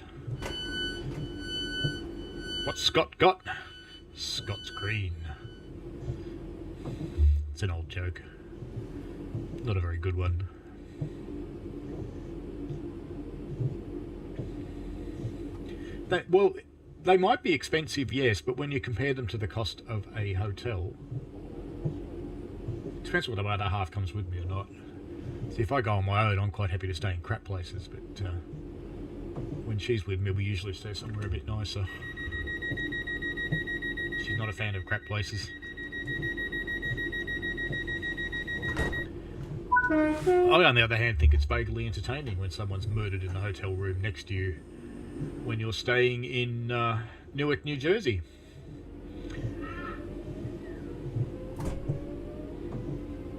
What's Scott got? Scott's green. It's an old joke. Not a very good one. They might be expensive, yes, but when you compare them to the cost of a hotel, it depends whether the other half comes with me or not. See, if I go on my own, I'm quite happy to stay in crap places, but when she's with me, we usually stay somewhere a bit nicer. She's not a fan of crap places. I, on the other hand, think it's vaguely entertaining when someone's murdered in the hotel room next to you when you're staying in Newark, New Jersey.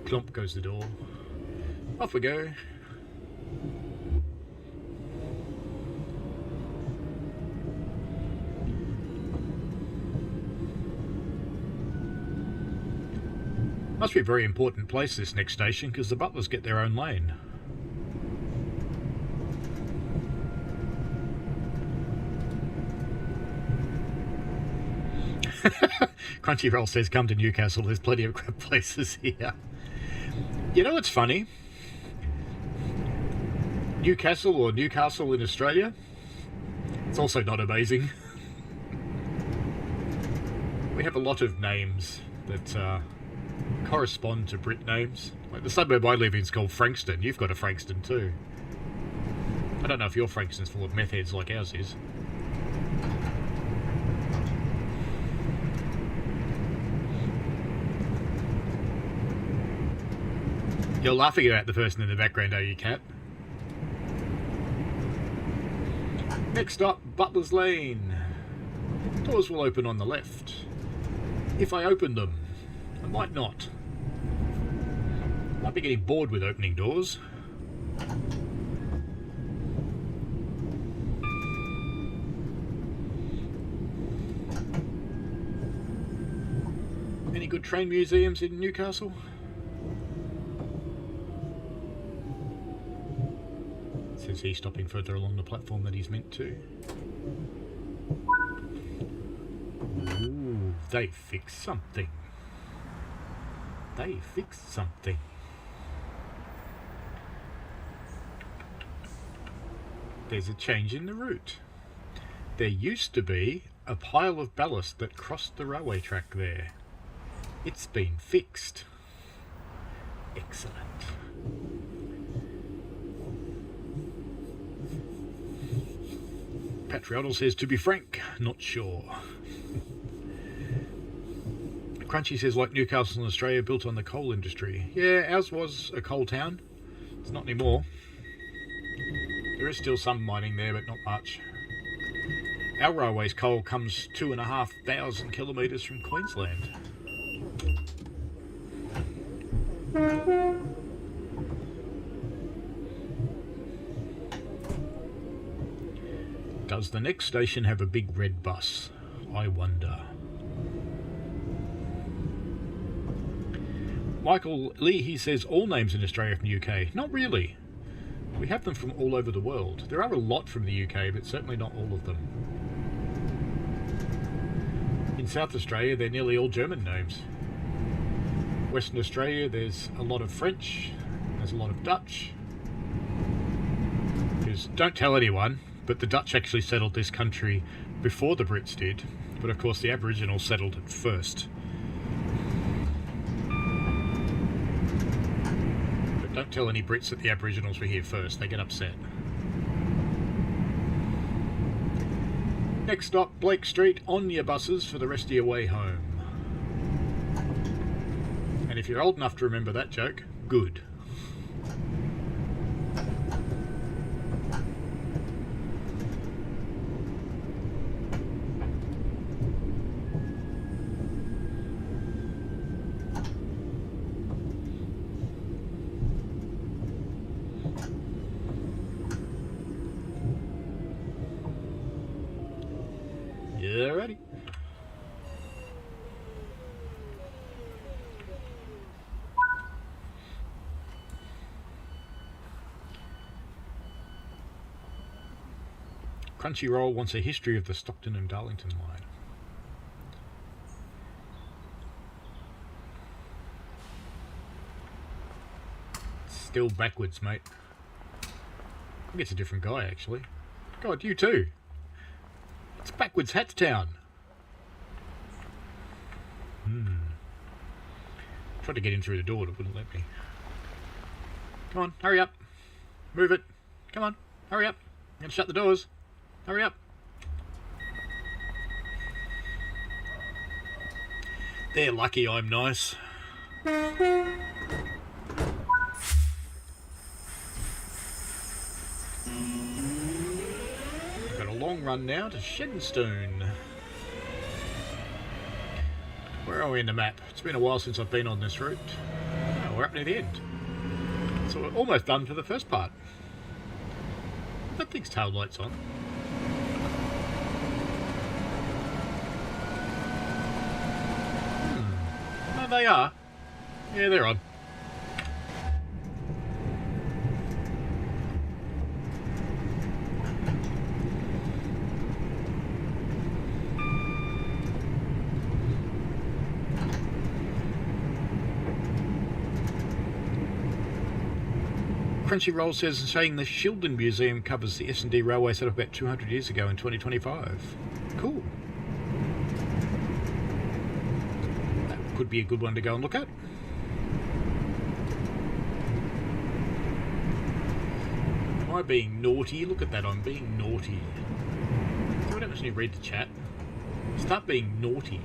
Clomp goes the door. Off we go. Must be a very important place, this next station, because the butlers get their own lane. Crunchyroll says, come to Newcastle, there's plenty of crap places here. You know what's funny? Newcastle, or Newcastle in Australia, it's also not amazing. We have a lot of names that correspond to Brit names. Like the suburb I live in is called Frankston. You've got a Frankston too. I don't know if your Frankston's full of meth heads like ours is. You're laughing at the person in the background, are you, Kat? Next up, Butler's Lane. Doors will open on the left. If I open them, I might not. Might be getting bored with opening doors. Any good train museums in Newcastle? Says he's stopping further along the platform than he's meant to. Ooh, they fixed something. They fixed something. There's a change in the route. There used to be a pile of ballast that crossed the railway track there. It's been fixed. Excellent. Patriotal says, to be frank, not sure. Crunchy says, like Newcastle in Australia, built on the coal industry. Yeah, ours was a coal town. It's not anymore. There is still some mining there, but not much. Our railway's coal comes 2,500 kilometres from Queensland. Does the next station have a big red bus? I wonder. Michael Lee, he says all names in Australia from the UK. Not really. We have them from all over the world. There are a lot from the UK, but certainly not all of them. In South Australia, they're nearly all German names. Western Australia, there's a lot of French, there's a lot of Dutch. Because, don't tell anyone, but the Dutch actually settled this country before the Brits did. But of course the Aboriginals settled it first. But don't tell any Brits that the Aboriginals were here first, they get upset. Next stop, Blake Street, on your buses for the rest of your way home. And if you're old enough to remember that joke, good. Yeah, ready. Crunchyroll wants a history of the Stockton and Darlington line. Still backwards, mate. I think it's a different guy, actually. God, you too. It's backwards Hatstown. Tried to get in through the door, but it wouldn't let me. Come on, hurry up. Move it. Come on, hurry up. I'm going to shut the doors. Hurry up. They're lucky I'm nice. Got a long run now to Shenstone. Where are we in the map? It's been a while since I've been on this route. Oh, we're up near the end. So we're almost done for the first part. That thing's tail lights on. No, they are. Yeah, they're on. Crunchyroll says saying the Shildon Museum covers the S&D railway set up about 200 years ago in 2025. Cool. That could be a good one to go and look at. Am I being naughty? Look at that, I'm being naughty. See what happens when you read the chat? Start being naughty.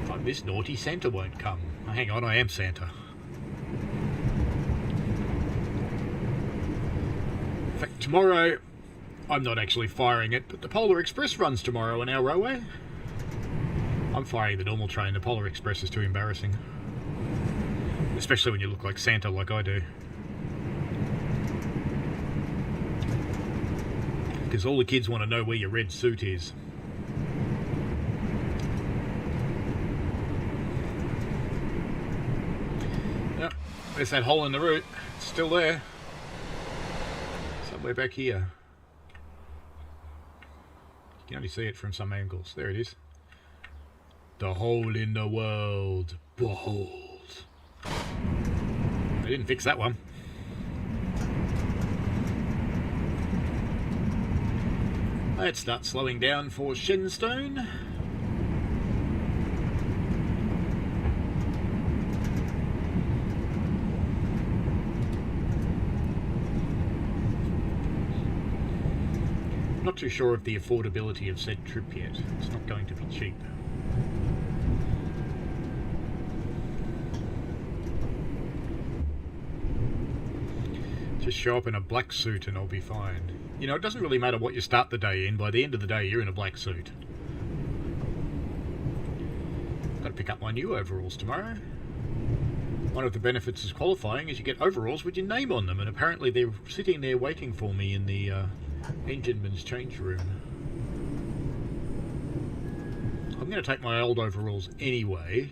If I'm this naughty, Santa won't come. Oh, hang on, I am Santa. In fact, tomorrow I'm not actually firing it, but the Polar Express runs tomorrow on our railway. I'm firing the normal train. The Polar Express is too embarrassing. Especially when you look like Santa like I do. Because all the kids want to know where your red suit is. Yep, there's that hole in the route. It's still there. Somewhere back here. You can only see it from some angles. There it is. The hole in the world. Behold. They didn't fix that one. Let's start slowing down for Shenstone. Not too sure of the affordability of said trip yet. It's not going to be cheap. Just show up in a black suit and I'll be fine. You know, it doesn't really matter what you start the day in. By the end of the day, you're in a black suit. Got to pick up my new overalls tomorrow. One of the benefits of qualifying is you get overalls with your name on them, and apparently they're sitting there waiting for me in the engineman's change room. I'm going to take my old overalls anyway,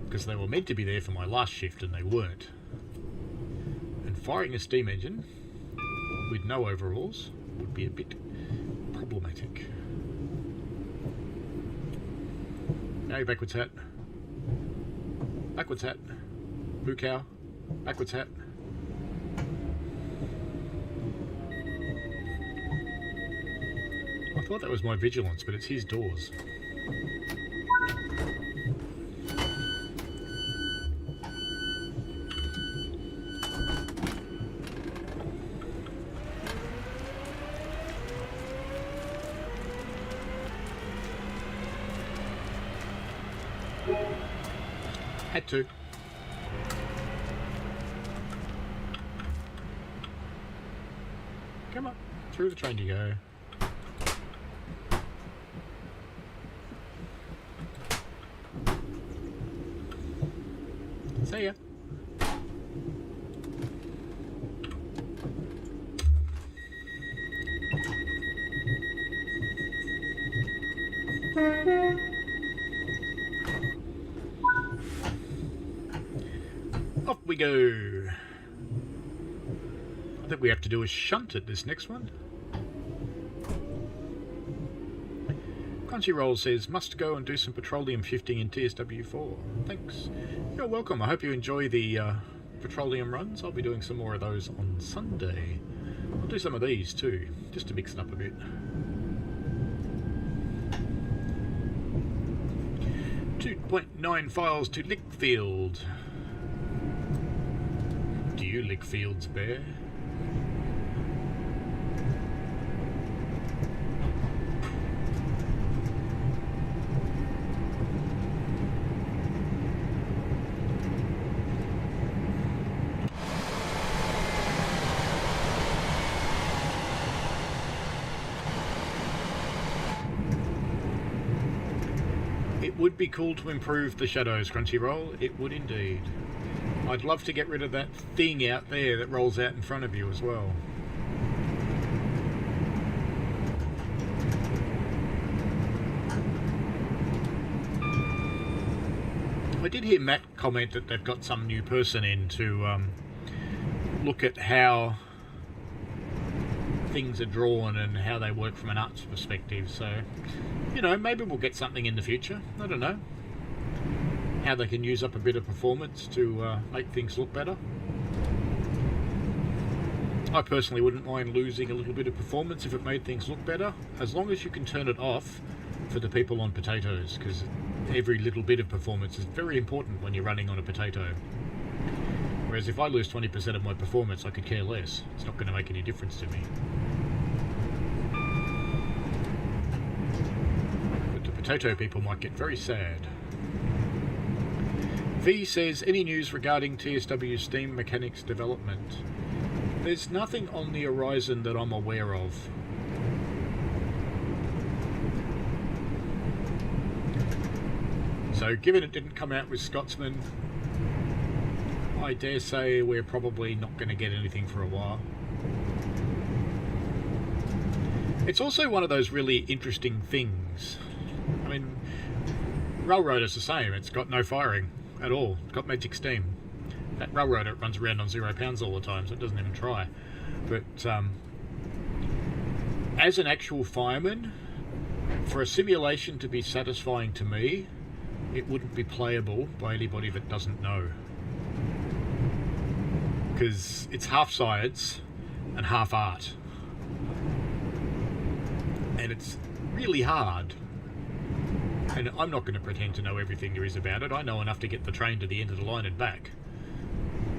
because they were meant to be there for my last shift and they weren't. And firing a steam engine with no overalls would be a bit problematic. No, backwards hat. Backwards hat. Moo cow. Backwards hat. I thought that was my vigilance, but it's his doors. Had to. Come on, through the train you go. See ya. Off we go. I think we have to do a shunt at this next one. Crunchyroll says, must go and do some petroleum shifting in TSW4. Thanks. You're welcome. I hope you enjoy the petroleum runs. I'll be doing some more of those on Sunday. I'll do some of these too, just to mix it up a bit. 2.9 files to Lickfield. Do you lick fields, Bear? It would be cool to improve the shadows, Crunchyroll. It would indeed. I'd love to get rid of that thing out there that rolls out in front of you as well. I did hear Matt comment that they've got some new person in to look at how things are drawn and how they work from an arts perspective. So, you know, maybe we'll get something in the future. I don't know. How they can use up a bit of performance to make things look better. I personally wouldn't mind losing a little bit of performance if it made things look better, as long as you can turn it off for the people on potatoes, because every little bit of performance is very important when you're running on a potato. Whereas if I lose 20% of my performance, I could care less. It's not going to make any difference to me. But the potato people might get very sad. V says, any news regarding TSW Steam mechanics development? There's nothing on the horizon that I'm aware of. So given it didn't come out with Scotsman, I dare say we're probably not going to get anything for a while. It's also one of those really interesting things. I mean, Railroader's the same. It's got no firing at all. It's got magic steam. That Railroader runs around on 0 pounds all the time, so it doesn't even try. But as an actual fireman, for a simulation to be satisfying to me, it wouldn't be playable by anybody that doesn't know. Because it's half science and half art. And it's really hard. And I'm not going to pretend to know everything there is about it. I know enough to get the train to the end of the line and back.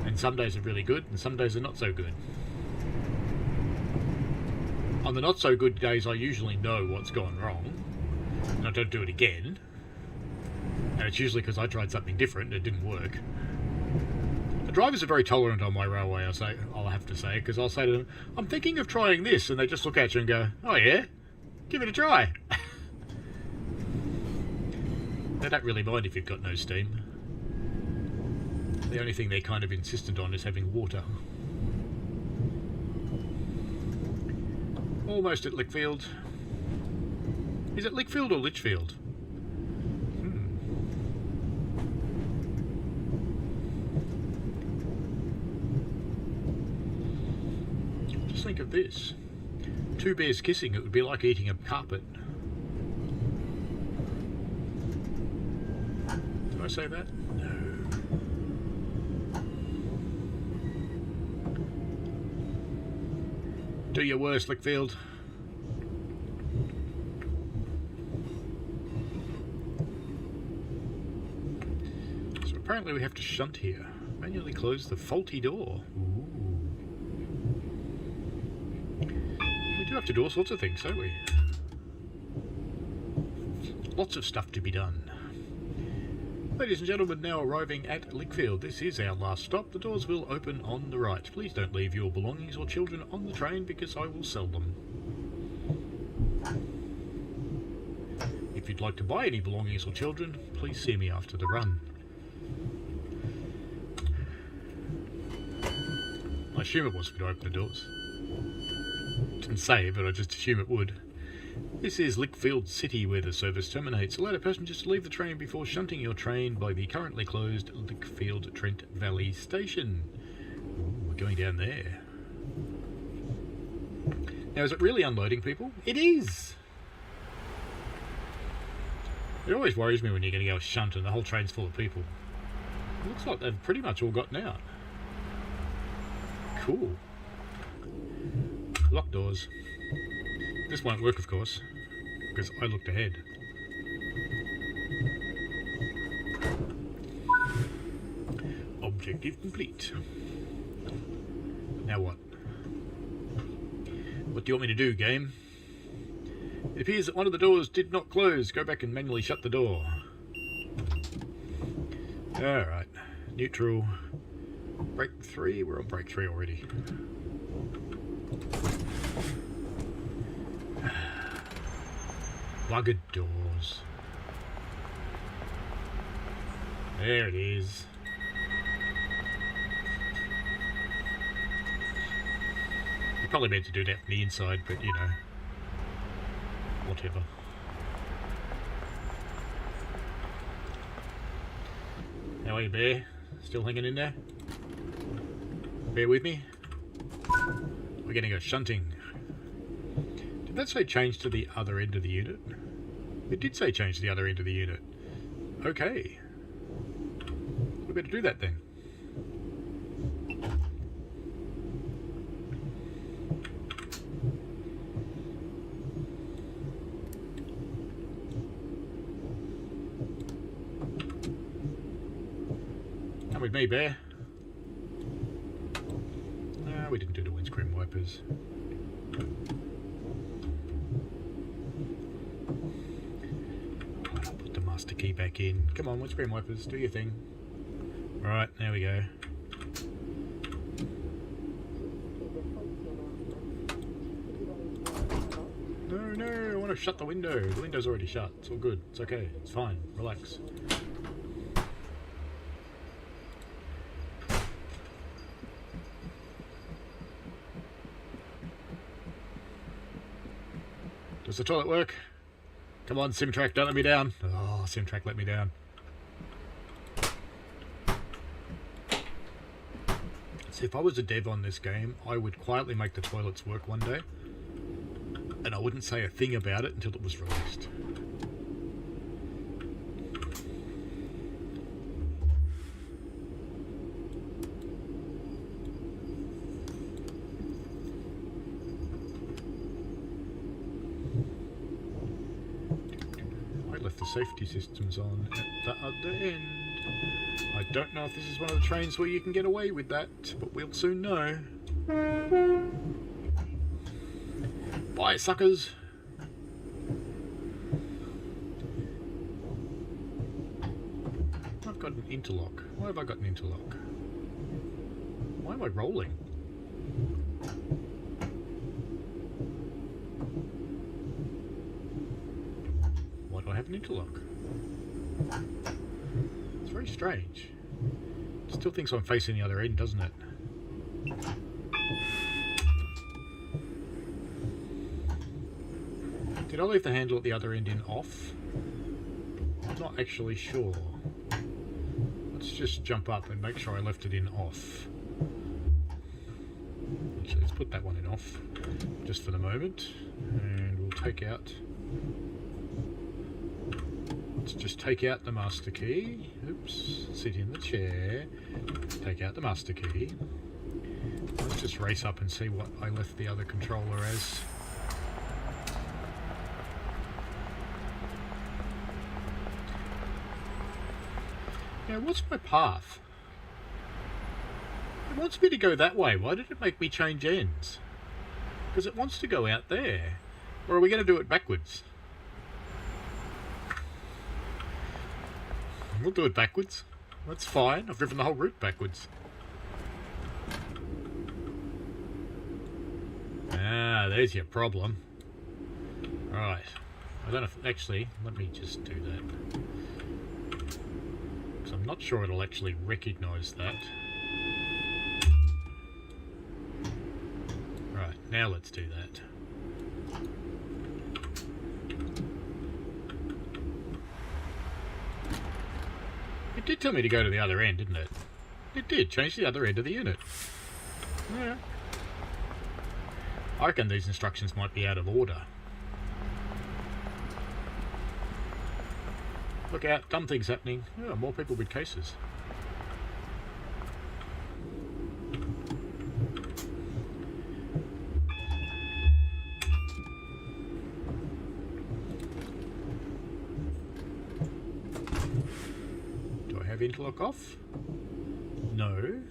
And some days are really good, and some days are not so good. On the not so good days, I usually know what's gone wrong, and I don't do it again. And it's usually because I tried something different and it didn't work. The drivers are very tolerant on my railway, I'll have to say, because I'll say to them, I'm thinking of trying this, and they just look at you and go, oh yeah? Give it a try. They don't really mind if you've got no steam. The only thing they're kind of insistent on is having water. Almost at Lickfield. Is it Lickfield or Litchfield? Just think of this. 2 bears kissing, it would be like eating a carpet. Did I say that? No. Do your worst, Lickfield. So apparently we have to shunt here. Manually close the faulty door. Ooh. We do have to do all sorts of things, don't we? Lots of stuff to be done. Ladies and gentlemen, now arriving at Lickfield. This is our last stop. The doors will open on the right. Please don't leave your belongings or children on the train because I will sell them. If you'd like to buy any belongings or children, please see me after the run. I assume it was going to open the doors. Didn't say, but I just assume it would. This is Lickfield City, where the service terminates. Allow passengers to leave the train before shunting your train by the currently closed Lickfield Trent Valley Station. Ooh, we're going down there. Now, is it really unloading people? It is! It always worries me when you're going to go shunt and the whole train's full of people. It looks like they've pretty much all gotten out. Cool. Locked doors. This won't work, of course, because I looked ahead. Objective complete. Now what? What do you want me to do, game? It appears that one of the doors did not close. Go back and manually shut the door. Alright. Neutral. Break 3. We're on break 3 already. Buggered doors. There it is. You probably meant to do that from the inside, but you know, whatever. How are you, Bear? Still hanging in there? Bear with me? We're gonna go shunting. Did that say change to the other end of the unit? It did say change to the other end of the unit. Okay. We better do that then. Come with me, Bear. No, we didn't do the windscreen wipers. Master key back in. Come on, windscreen wipers, do your thing. Right, there we go. No, I want to shut the window. The window's already shut. It's all good. It's okay. It's fine. Relax. Does the toilet work? Come on, Simtrack, don't let me down. Oh, Simtrack let me down. So if I was a dev on this game, I would quietly make the toilets work one day. And I wouldn't say a thing about it until it was released. I left the safety systems on at the other end. I don't know if this is one of the trains where you can get away with that, but we'll soon know. Bye, suckers! I've got an interlock. Why have I got an interlock? Why am I rolling? Why do I have an interlock? It's very strange. It still thinks I'm facing the other end, doesn't it? Did I leave the handle at the other end in off? I'm not actually sure. Let's just jump up and make sure I left it in off. Actually, let's put that one in off just for the moment, and we'll take out. Let's just take out the master key. Oops, sit in the chair. Take out the master key. Let's just race up and see what I left the other controller as. Now, what's my path? It wants me to go that way. Why did it make me change ends? Because it wants to go out there. Or are we going to do it backwards? We'll do it backwards. That's fine. I've driven the whole route backwards. Ah, there's your problem. Right. I don't know if... Actually, let me just do that. Because I'm not sure it'll actually recognise that. Right, now let's do that. It did tell me to go to the other end, didn't it? It did, change the other end of the unit. Yeah. I reckon these instructions might be out of order. Look out, dumb things happening. Oh, more people with cases. Do I have interlock off? No.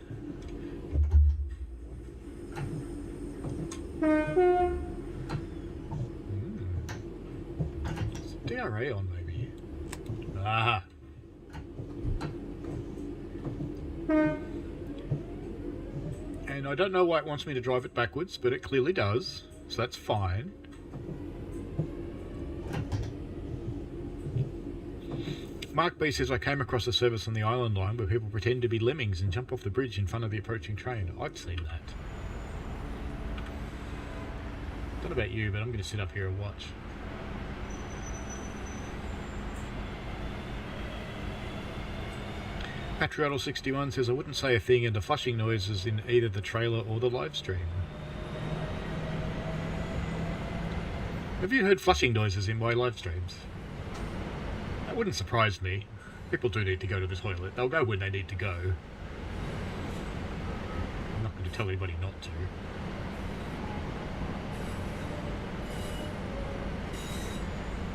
Is the DRA on maybe? Aha. And I don't know why it wants me to drive it backwards, but it clearly does, so that's fine. Mark B says, I came across a service on the Island Line where people pretend to be lemmings and jump off the bridge in front of the approaching train. I've seen that. Don't know about you, but I'm going to sit up here and watch. Patriotal61 says, I wouldn't say a thing, and the flushing noises in either the trailer or the live stream. Have you heard flushing noises in my live streams? That wouldn't surprise me. People do need to go to the toilet. They'll go when they need to go. I'm not going to tell anybody not to.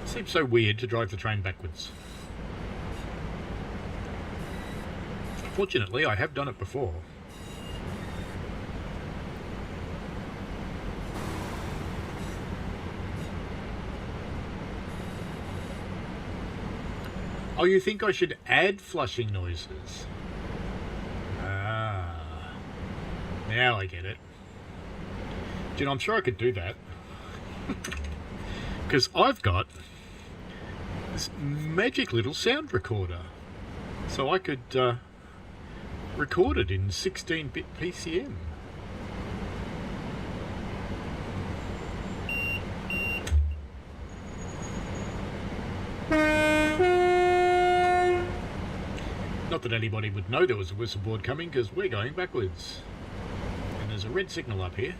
It seems so weird to drive the train backwards. Fortunately, I have done it before. Oh, you think I should add flushing noises? Ah. Now I get it. Do you know, I'm sure I could do that. Because I've got this magic little sound recorder. So I could record it in 16-bit PCM. Not that anybody would know there was a whistle board coming, because we're going backwards. And there's a red signal up here.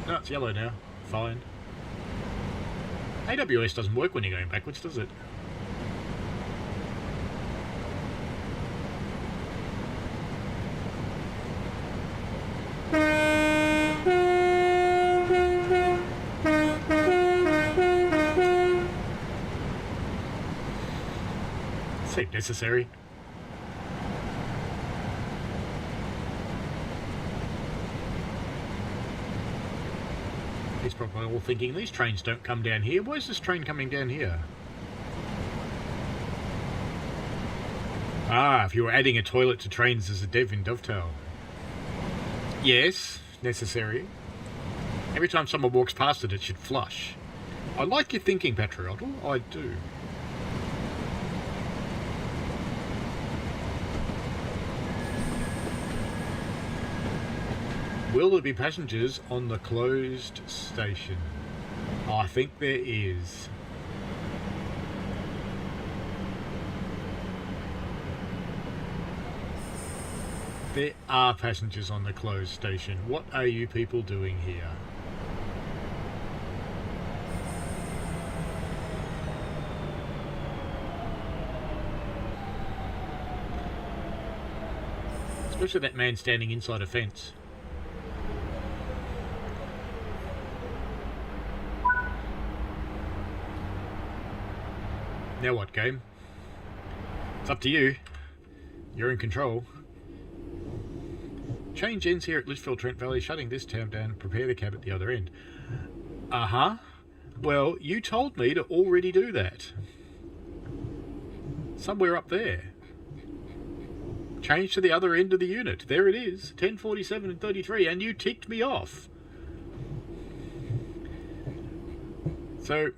No, it's yellow now. Fine. AWS doesn't work when you're going backwards, does it? Seemed necessary. He's probably all thinking, these trains don't come down here. Why is this train coming down here? Ah, if you were adding a toilet to trains as a dev in Dovetail. Yes, necessary. Every time someone walks past it, it should flush. I like your thinking, Patriotal. I do. Will there be passengers on the closed station? Oh, I think there is. There are passengers on the closed station. What are you people doing here? Especially that man standing inside a fence. Now what, game? It's up to you. You're in control. Change ends here at Litchfield Trent Valley, shutting this town down. Prepare the cab at the other end. Uh-huh. Well, you told me to already do that. Somewhere up there. Change to the other end of the unit. There it is. 10:47 and 33, and you ticked me off. So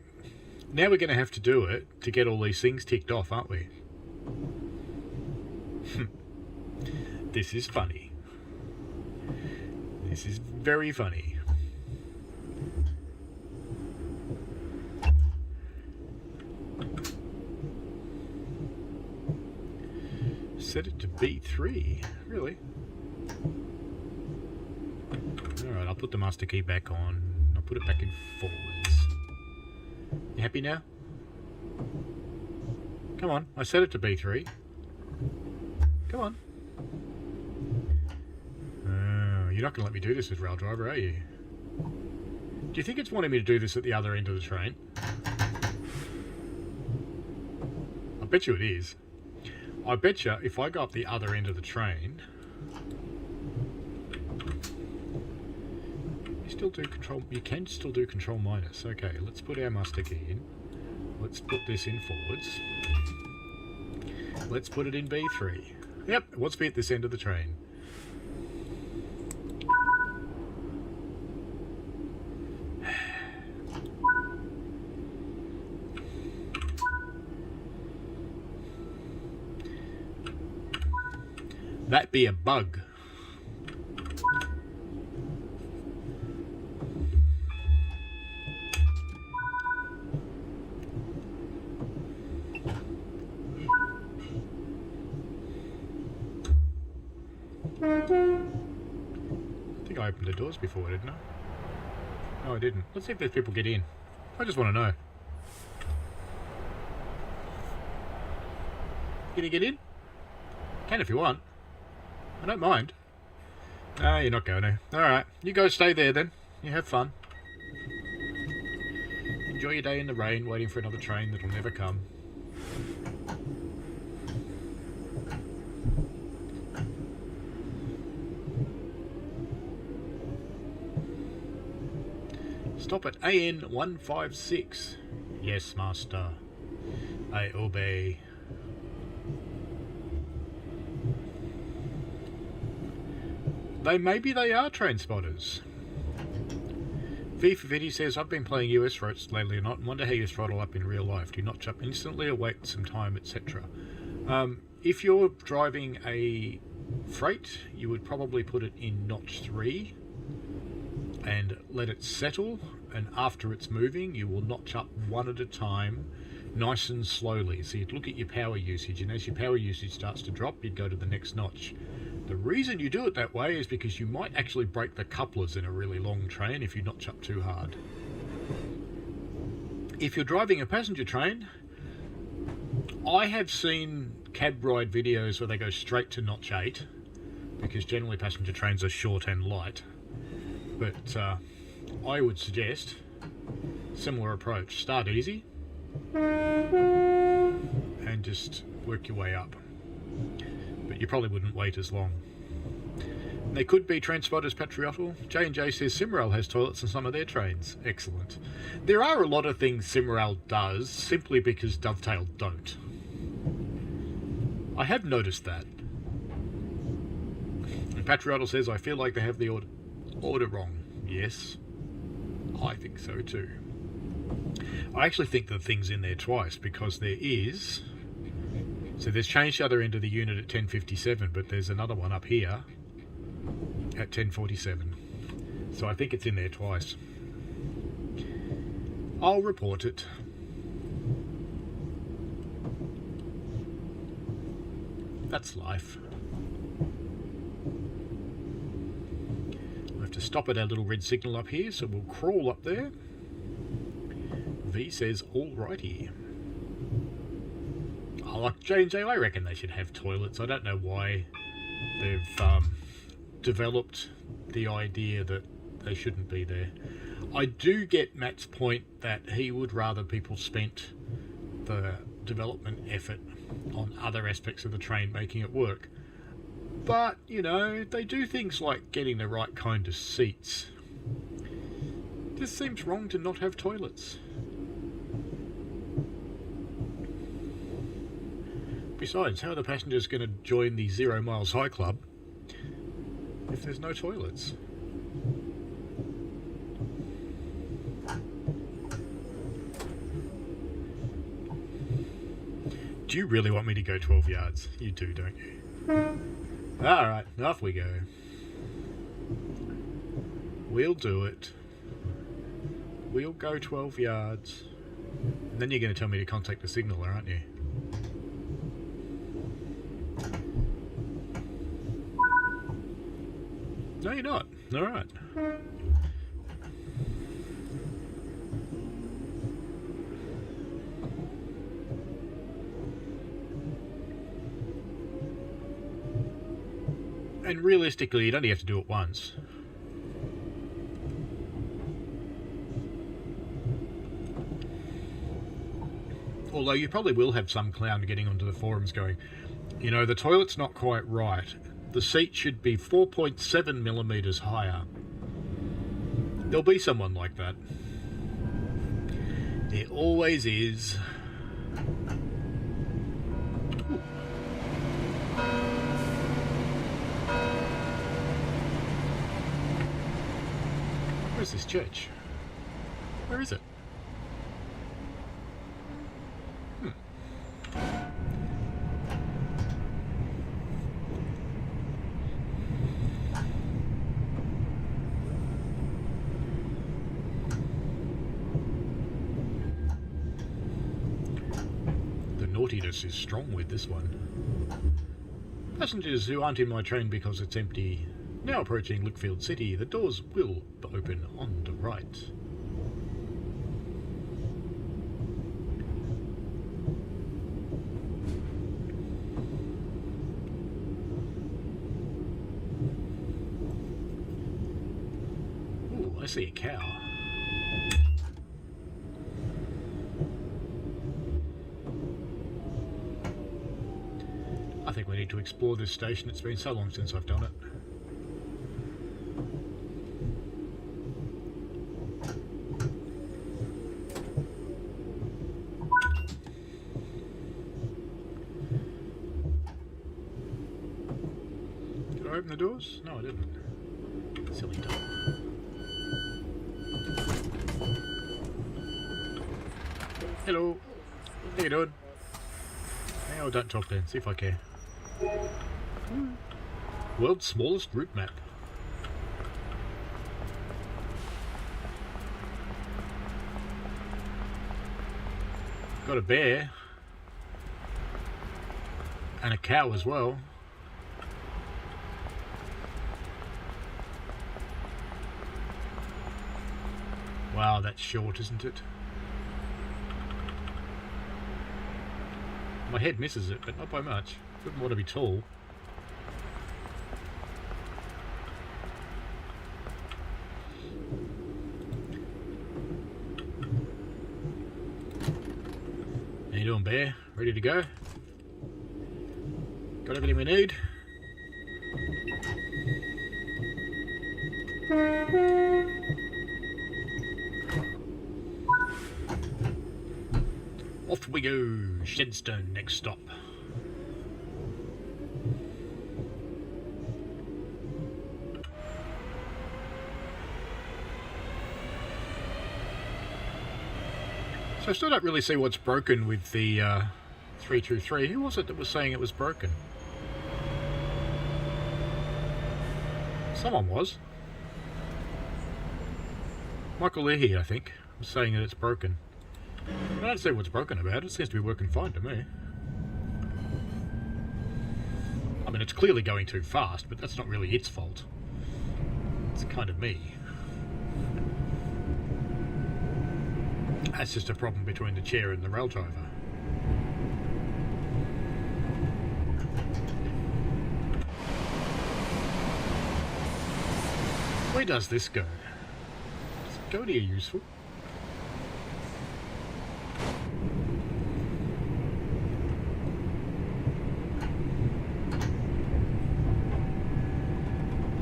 now we're going to have to do it to get all these things ticked off, aren't we? This is funny. This is very funny. Set it to B3, really? Alright, I'll put the master key back on. I'll put it back in forwards. You happy now? Come on, I set it to B3. Come on. You're not going to let me do this with Rail Driver, are you? Do you think it's wanting me to do this at the other end of the train? I bet you it is. I bet you if I go up the other end of the train... You can still do control minus. Okay, let's put our master key in. Let's put this in forwards. Let's put it in B3. Yep, it wants to be at this end of the train. That be a bug. I think I opened the doors before, didn't I? No, I didn't. Let's see if those people get in. I just want to know. Can you get in? Can if you want. I don't mind. No, you're not going to. Alright, you guys stay there then. You have fun. Enjoy your day in the rain, waiting for another train that'll never come. Stop at AN 156. Yes, master. I obey. Maybe they are train spotters. V for Viddy says, I've been playing US routes lately or not, and wonder how you throttle up in real life. Do you notch up instantly or wait some time, etc.? If you're driving a freight, you would probably put it in notch 3 and let it settle, and after it's moving, you will notch up one at a time nice and slowly. So you'd look at your power usage, and as your power usage starts to drop, you'd go to the next notch. The reason you do it that way is because you might actually break the couplers in a really long train if you notch up too hard. If you're driving a passenger train, I have seen cab ride videos where they go straight to notch 8, because generally passenger trains are short and light. But I would suggest similar approach. Start easy and just work your way up. But you probably wouldn't wait as long. They could be transponders patriotal. J&J says Simrail has toilets in some of their trains. Excellent. There are a lot of things Simrail does simply because Dovetail don't. I have noticed that. And Patriotal says, I feel like they have the order wrong. Yes, I think so too. I actually think the thing's in there twice, because there is... So there's changed the other end of the unit at 10:57, but there's another one up here at 10:47. So I think it's in there twice. I'll report it. That's life. I have to stop at our little red signal up here, so we'll crawl up there. V says, alrighty. I like J&J, I reckon they should have toilets. I don't know why they've developed the idea that they shouldn't be there. I do get Matt's point that he would rather people spent the development effort on other aspects of the train making it work. But, you know, they do things like getting the right kind of seats. This seems wrong to not have toilets. Besides, how are the passengers going to join the 0 Miles High Club if there's no toilets? Do you really want me to go 12 yards? You do, don't you? Alright, off we go. We'll do it. We'll go 12 yards. And then you're going to tell me to contact the signaller, aren't you? No, you're not. Alright. And realistically, you'd only have to do it once. Although you probably will have some clown getting onto the forums going, you know, the toilet's not quite right. The seat should be 4.7 millimeters higher. There'll be someone like that. There always is. Where's this church? Where is it? The naughtiness is strong with this one. Passengers who aren't in my train because it's empty. Now approaching Lickfield City, the doors will open on the right. Ooh, I see a cow. I think we need to explore this station. It's been so long since I've done it. Open the doors? No, I didn't. Silly dog. Hello. How you doing? Oh, don't talk then. See if I care. World's smallest route map. Got a bear. And a cow as well. Wow, that's short, isn't it? My head misses it, but not by much. Wouldn't want to be tall. How you doing, bear? Ready to go? Got everything we need? Off we go. Shedstone, next stop. So I still don't really see what's broken with the 323. Who was it that was saying it was broken? Someone was. Michael Leahy, I think, was saying that it's broken. I don't see what's broken about it. It seems to be working fine to me. I mean, it's clearly going too fast, but that's not really its fault. It's kind of me. That's just a problem between the chair and the rail driver. Where does this go? Does it go to useful?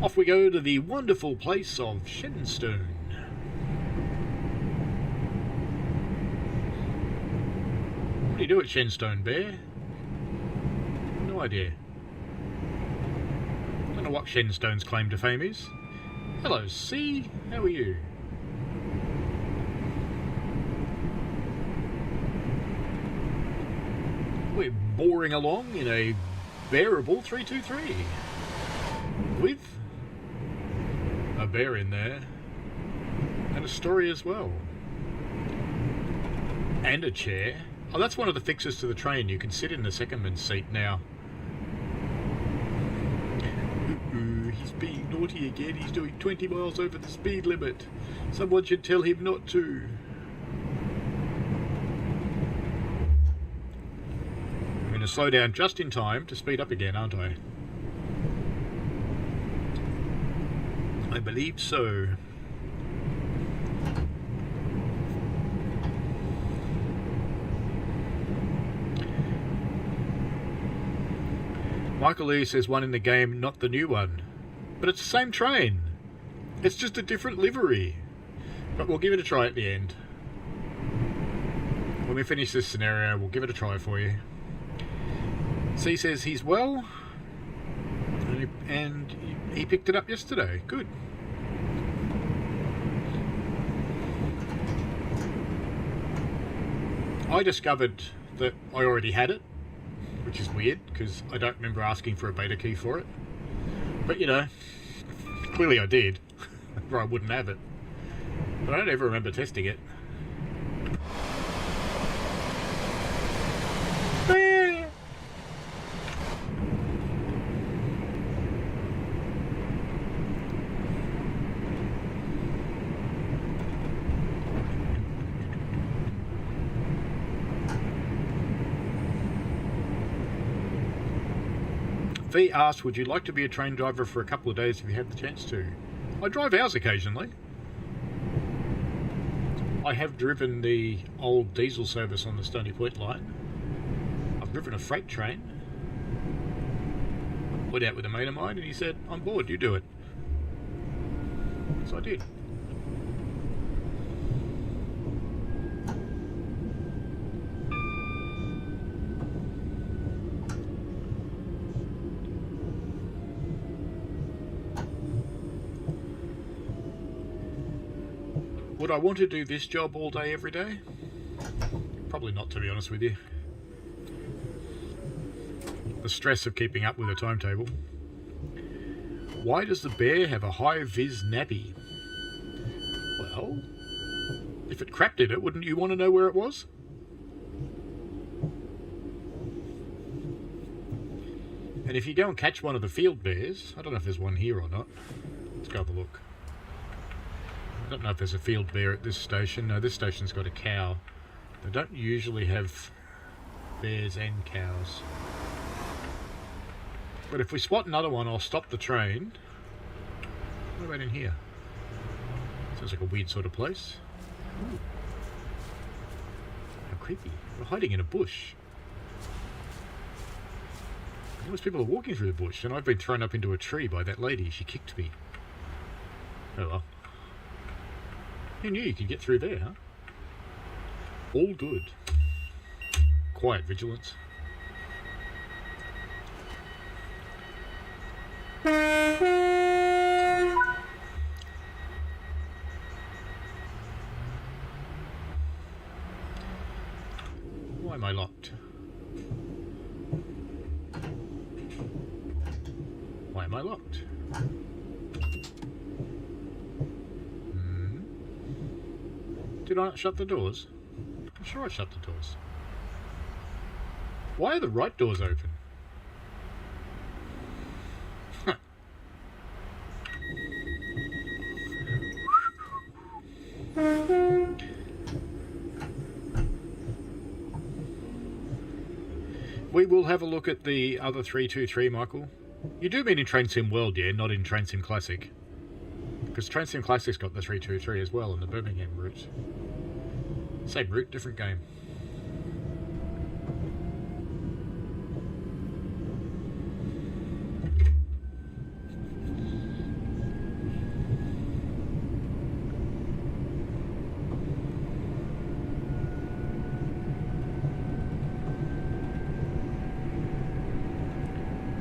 Off we go to the wonderful place of Shenstone. What do you do at Shenstone, Bear? No idea. Don't know what Shenstone's claim to fame is. Hello, C. How are you? We're boring along in a bearable 323 with a bear in there and a story as well, and a chair. Oh, that's one of the fixes to the train. You can sit in the secondman's seat now. He's being naughty again. He's doing 20 miles over the speed limit. Someone should tell him not to. I'm going to slow down just in time to speed up again, aren't I? I believe so. Michael Lee says one in the game, not the new one. But it's the same train. It's just a different livery. But we'll give it a try at the end. When we finish this scenario, we'll give it a try for you. C says he's well. And he picked it up yesterday. Good. I discovered that I already had it, which is weird because I don't remember asking for a beta key for it. But you know, clearly I did, or I wouldn't have it. But I don't ever remember testing it. V asked, would you like to be a train driver for a couple of days if you had the chance to? I drive ours occasionally. I have driven the old diesel service on the Stony Point line. I've driven a freight train. Went out with a mate of mine and he said, I'm bored, you do it. So I did. Would I want to do this job all day, every day? Probably not, to be honest with you. The stress of keeping up with a timetable. Why does the bear have a high-vis nappy? Well, if it crapped in it, wouldn't you want to know where it was? And if you go and catch one of the field bears, I don't know if there's one here or not. Let's go have a look. I don't know if there's a field bear at this station. No, this station's got a cow. They don't usually have bears and cows. But if we spot another one, I'll stop the train. What about in here? Sounds like a weird sort of place. Ooh. How creepy. We're hiding in a bush. Most people are walking through the bush, and I've been thrown up into a tree by that lady. She kicked me. Oh well. Who knew you could get through there, huh? All good. Quiet vigilance. Why am I locked? Why am I locked? Did I not shut the doors? I'm sure I shut the doors. Why are the right doors open? Huh. We will have a look at the other 323, Michael. You do mean in Train Sim World, yeah, not in Train Sim Classic. Because Train Sim Classic's got the 323 as well on the Birmingham route. Same route, different game.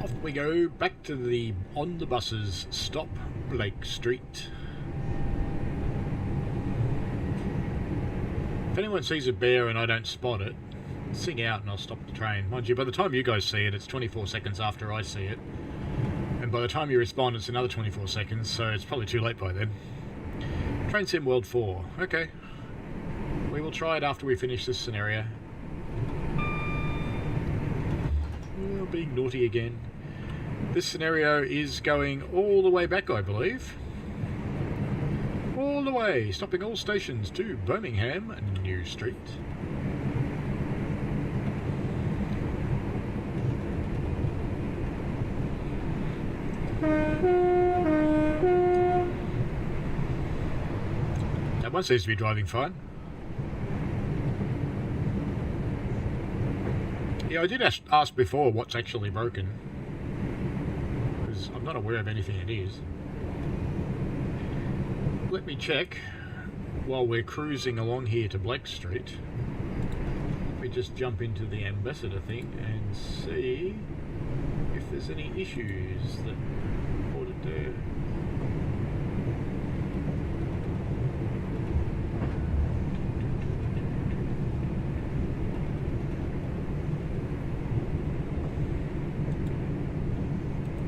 Off we go, back to the on the buses stop, Blake Street. If anyone sees a bear and I don't spot it, sing out and I'll stop the train. Mind you, by the time you guys see it, it's 24 seconds after I see it. And by the time you respond, it's another 24 seconds, so it's probably too late by then. Train Sim World 4. Okay. We will try it after we finish this scenario. Oh, being naughty again. This scenario is going all the way back, I believe. All the way, stopping all stations to Birmingham, New Street. That one seems to be driving fine. Yeah, I did ask before what's actually broken, because I'm not aware of anything it is. Let me check while we're cruising along here to Blake Street. Let me just jump into the ambassador thing and see if there's any issues that reported there.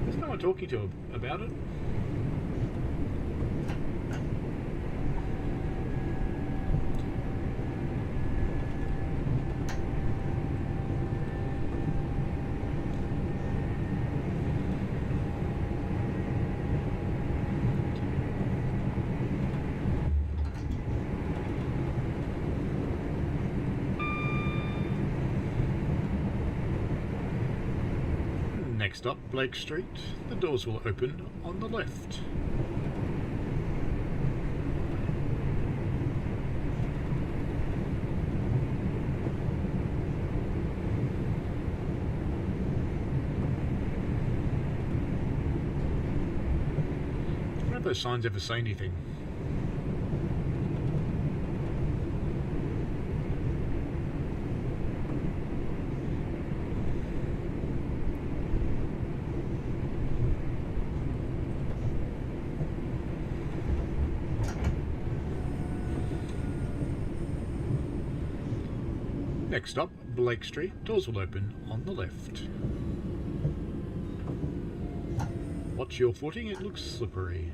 There's no one talking to about it. Next up, Blake Street. The doors will open on the left. I wonder if those signs ever say anything. Next up, Blake Street. Doors will open on the left. Watch your footing, it looks slippery.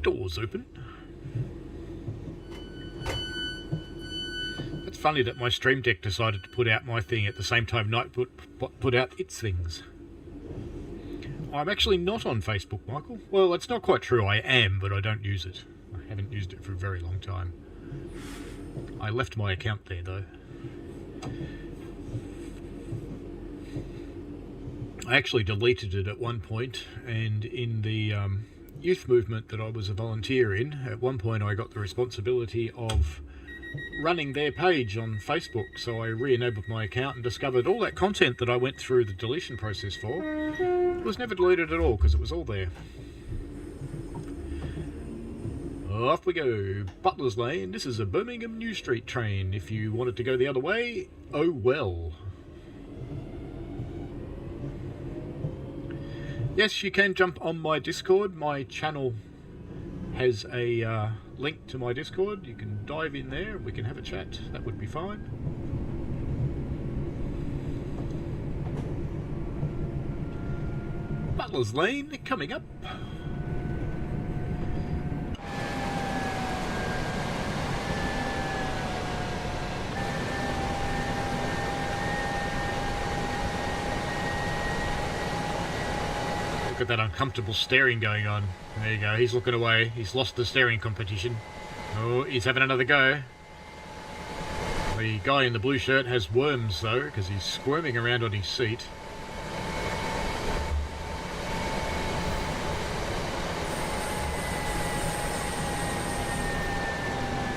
Doors open. It's funny that my Stream Deck decided to put out my thing at the same time Night put out its things. I'm actually not on Facebook, Michael. Well, it's not quite true. I am, but I don't use it. I haven't used it for a very long time. I left my account there, though. I actually deleted it at one point, and in the youth movement that I was a volunteer in, at one point I got the responsibility of running their page on Facebook, so I re-enabled my account and discovered all that content that I went through the deletion process for was never deleted at all, because it was all there. Off we go. Butler's Lane. This is a Birmingham New Street train. If you wanted to go the other way, oh well. Yes, you can jump on my Discord. My channel has a link to my Discord. You can dive in there and we can have a chat. That would be fine. Butler's Lane coming up. Look at that uncomfortable staring going on. There you go, he's looking away. He's lost the staring competition. Oh, he's having another go. The guy in the blue shirt has worms though, because he's squirming around on his seat.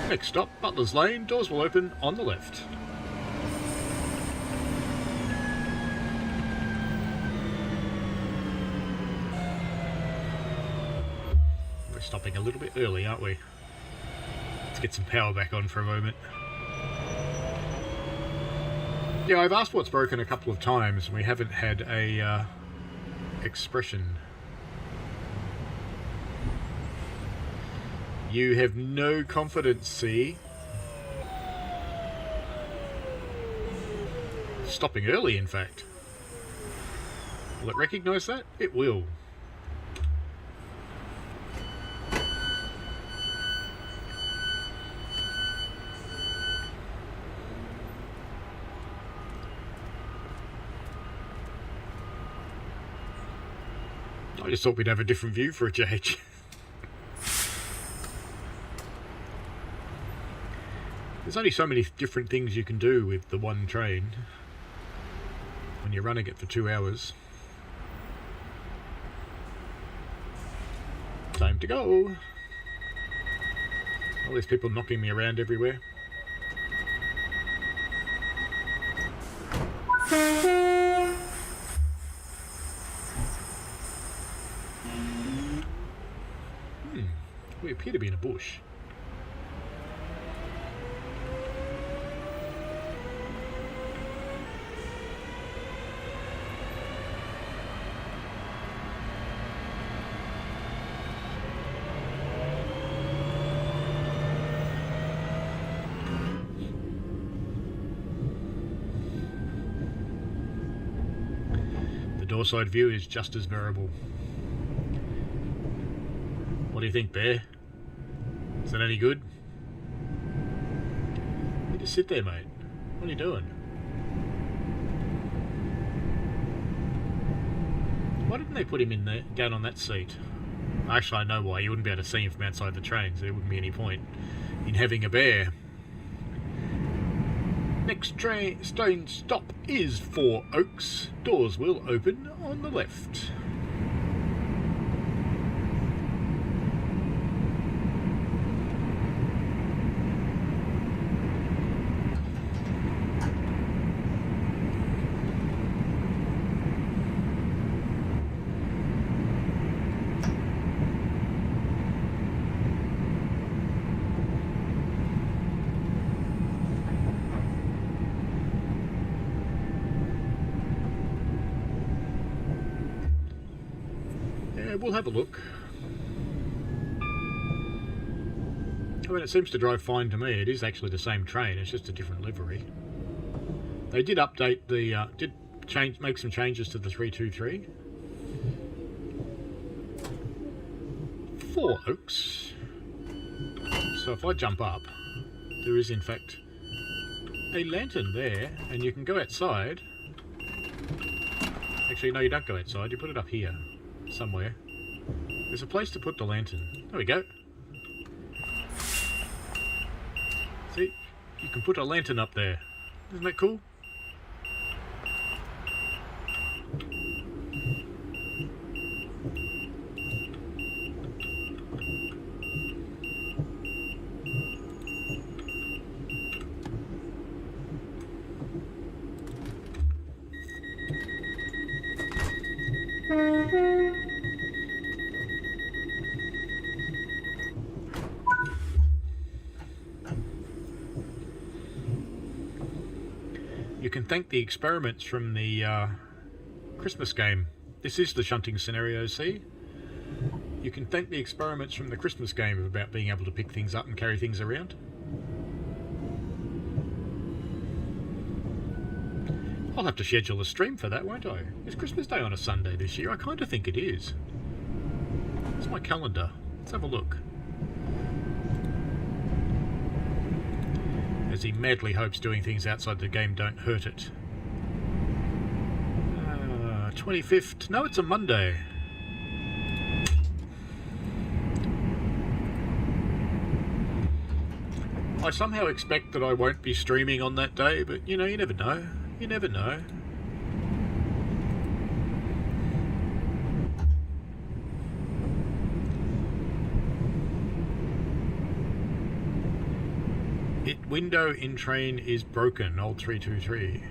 Next stop, Butler's Lane. Doors will open on the left. Stopping a little bit early, aren't we? Let's get some power back on for a moment. Yeah, I've asked what's broken a couple of times and we haven't had a expression. You have no confidence, see? Stopping early, in fact. Will it recognise that? It will. I just thought we'd have a different view for a change. There's only so many different things you can do with the one train when you're running it for 2 hours. Time to go. All these people knocking me around everywhere. We appear to be in a bush. The doorside view is just as bearable. What do you think, Bear? Is that any good? You just sit there, mate. What are you doing? Why didn't they put him in there, down on that seat? Actually, I know why. You wouldn't be able to see him from outside the train, so there wouldn't be any point in having a bear. Next train stop is Four Oaks. Doors will open on the left. We'll have a look. I mean, it seems to drive fine to me. It is actually the same train, it's just a different livery. They did update the, make some changes to the 323. 4 oaks. So if I jump up, there is in fact a lantern there, and you can go outside. Actually, no, you don't go outside. You put it up here somewhere. There's a place to put the lantern. There we go. See, you can put a lantern up there. Isn't that cool? You can thank the experiments from the Christmas game. This is the shunting scenario, see? You can thank the experiments from the Christmas game about being able to pick things up and carry things around. I'll have to schedule a stream for that, won't I? Is Christmas Day on a Sunday this year? I kind of think it is. It's my calendar. Let's have a look. As he madly hopes doing things outside the game don't hurt it. 25th. No, it's a Monday. I somehow expect that I won't be streaming on that day, but you know, you never know. You never know. Window in train is broken, old 323.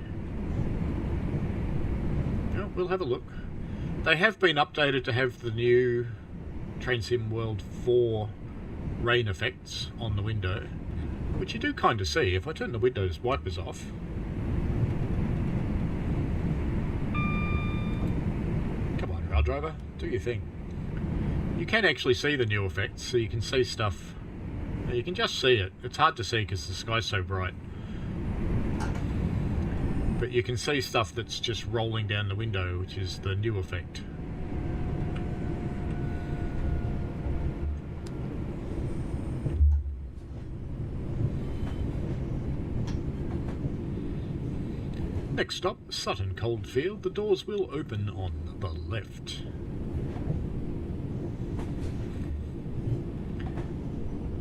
Oh, we'll have a look. They have been updated to have the new Train Sim World 4 rain effects on the window, which you do kind of see if I turn the windows wipers off. Come on, rail driver, do your thing. You can actually see the new effects, so you can see stuff. You can just see it. It's hard to see because the sky's so bright. But you can see stuff that's just rolling down the window, which is the new effect. Next stop, Sutton Coldfield. The doors will open on the left.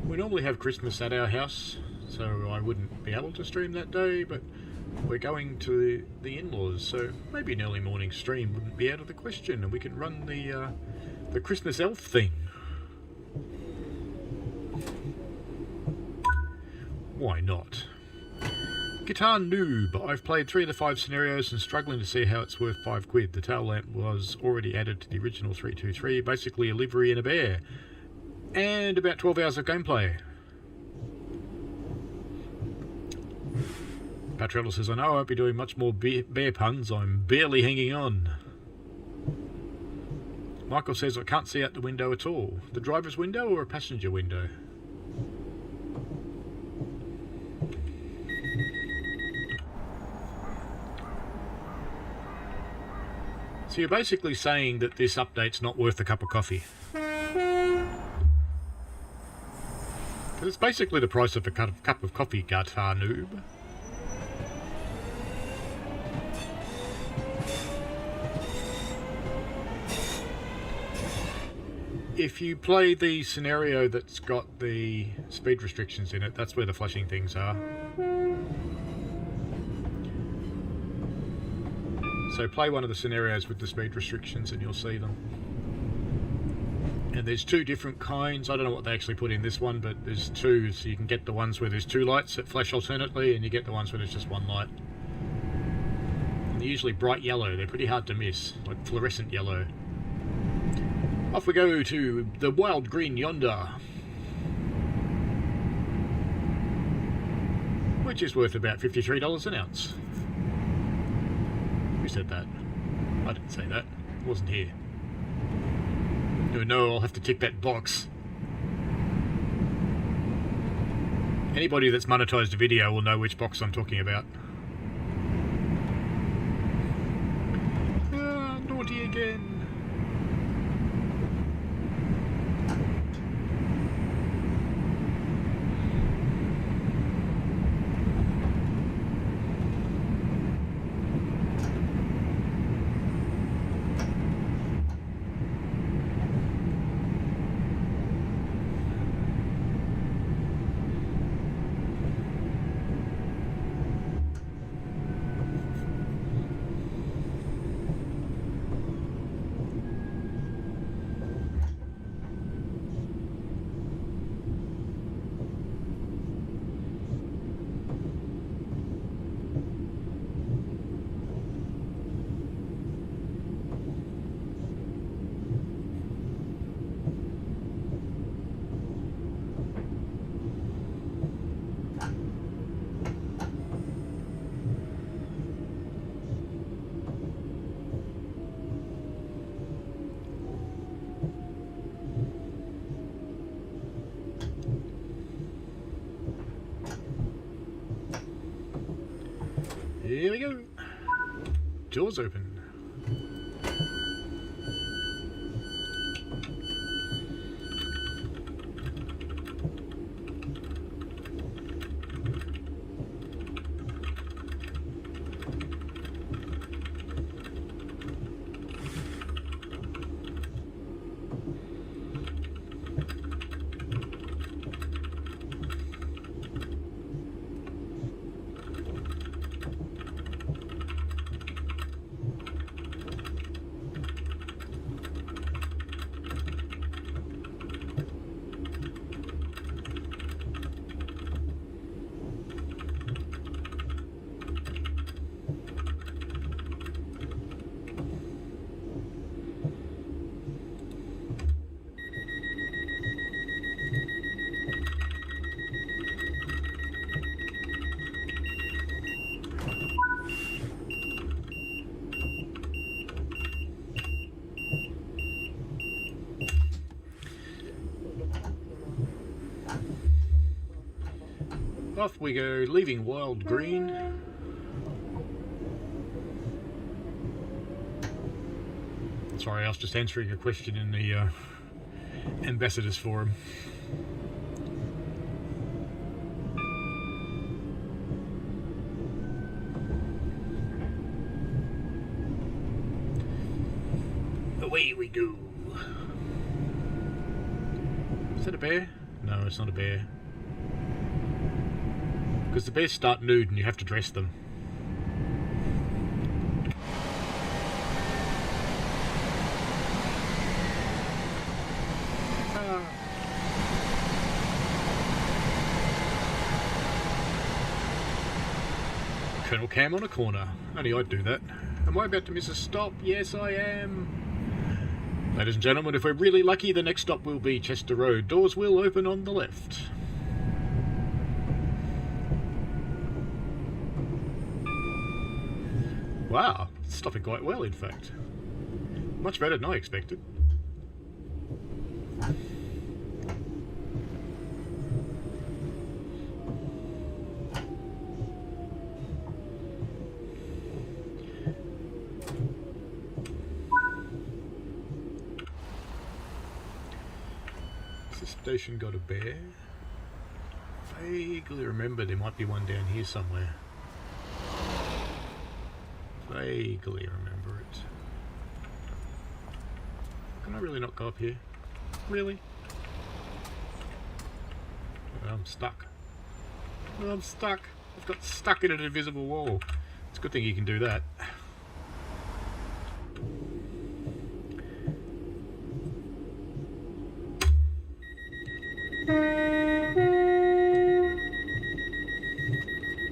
We normally have Christmas at our house, so I wouldn't be able to stream that day, but we're going to the in-laws, so maybe an early morning stream wouldn't be out of the question, and we can run the Christmas elf thing. Why not? Guitar Noob. I've played 3 of the 5 scenarios and struggling to see how it's worth £5. The tail lamp was already added to the original 323, basically a livery and a bear. And about 12 hours of gameplay. Patrella says, I know I won't be doing much more bear puns. I'm barely hanging on. Michael says, I can't see out the window at all. The driver's window or a passenger window? So you're basically saying that this update's not worth a cup of coffee. It's basically the price of a cup of coffee, Guitar Noob. If you play the scenario that's got the speed restrictions in it, that's where the flashing things are. So play one of the scenarios with the speed restrictions and you'll see them. And there's 2 different kinds. I don't know what they actually put in this one, but there's 2, so you can get the ones where there's 2 lights that flash alternately, and you get the ones where there's just 1 light. And they're usually bright yellow. They're pretty hard to miss, like fluorescent yellow. Off we go to the wild green yonder, which is worth about $53 an ounce. Who said that? I didn't say that. I wasn't here. No, I'll have to tick that box. Anybody that's monetized a video will know which box I'm talking about. Naughty again. Doors open. Off we go, leaving Wild Green. Sorry, I was just answering a question in the Ambassadors Forum. Away we go. Is that a bear? No, it's not a bear. Because the bears start nude and you have to dress them. Colonel Cam on a corner. Only I'd do that. Am I about to miss a stop? Yes, I am. Ladies and gentlemen, if we're really lucky, the next stop will be Chester Road. Doors will open on the left. Wow, it's stopping quite well, in fact. Much better than I expected. Has this station got a bear? Vaguely remember there might be one down here somewhere. Vaguely remember it. Can I really not go up here? Really? I'm stuck. I'm stuck. I've got stuck in an invisible wall. It's a good thing you can do that.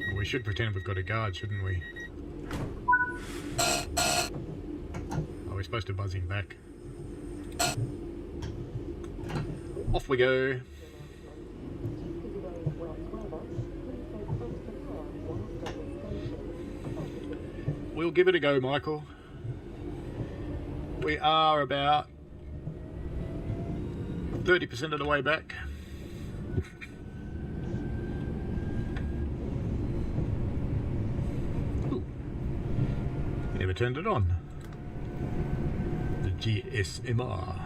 Well, we should pretend we've got a guard, shouldn't we? Oh, we're supposed to buzz him back. Off we go. We'll give it a go, Michael. We are about 30% of the way back. Ooh. Never turned it on. The GSMR.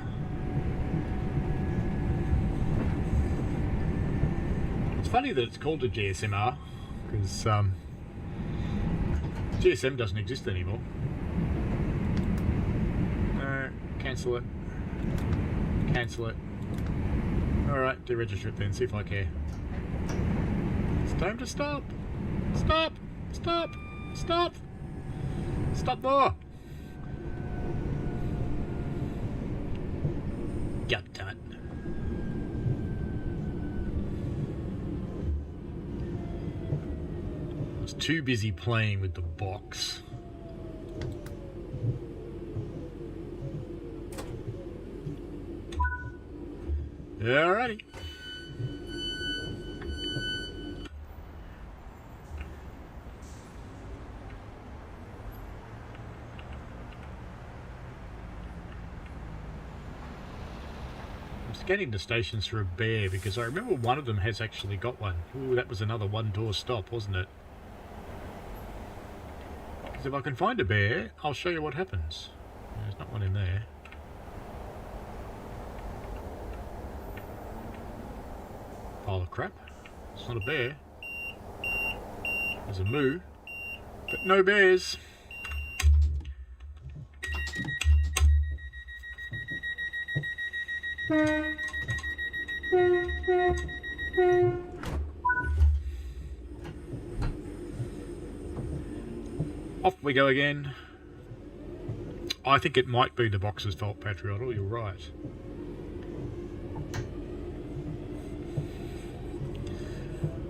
It's funny that it's called a GSMR because GSM doesn't exist anymore. Cancel it. Cancel it. Alright, deregister it then, see if I care. It's time to stop! Stop! Stop! Stop! Stop more! God damn it. I was too busy playing with the box. Alrighty. I'm scanning the stations for a bear because I remember one of them has actually got one. Ooh, that was another one-door stop, wasn't it? Because if I can find a bear, I'll show you what happens. There's not one in there. Pile of crap. It's not a bear. There's a moo, but no bears. Off we go again. I think it might be the box's fault, Patriotle, you're right.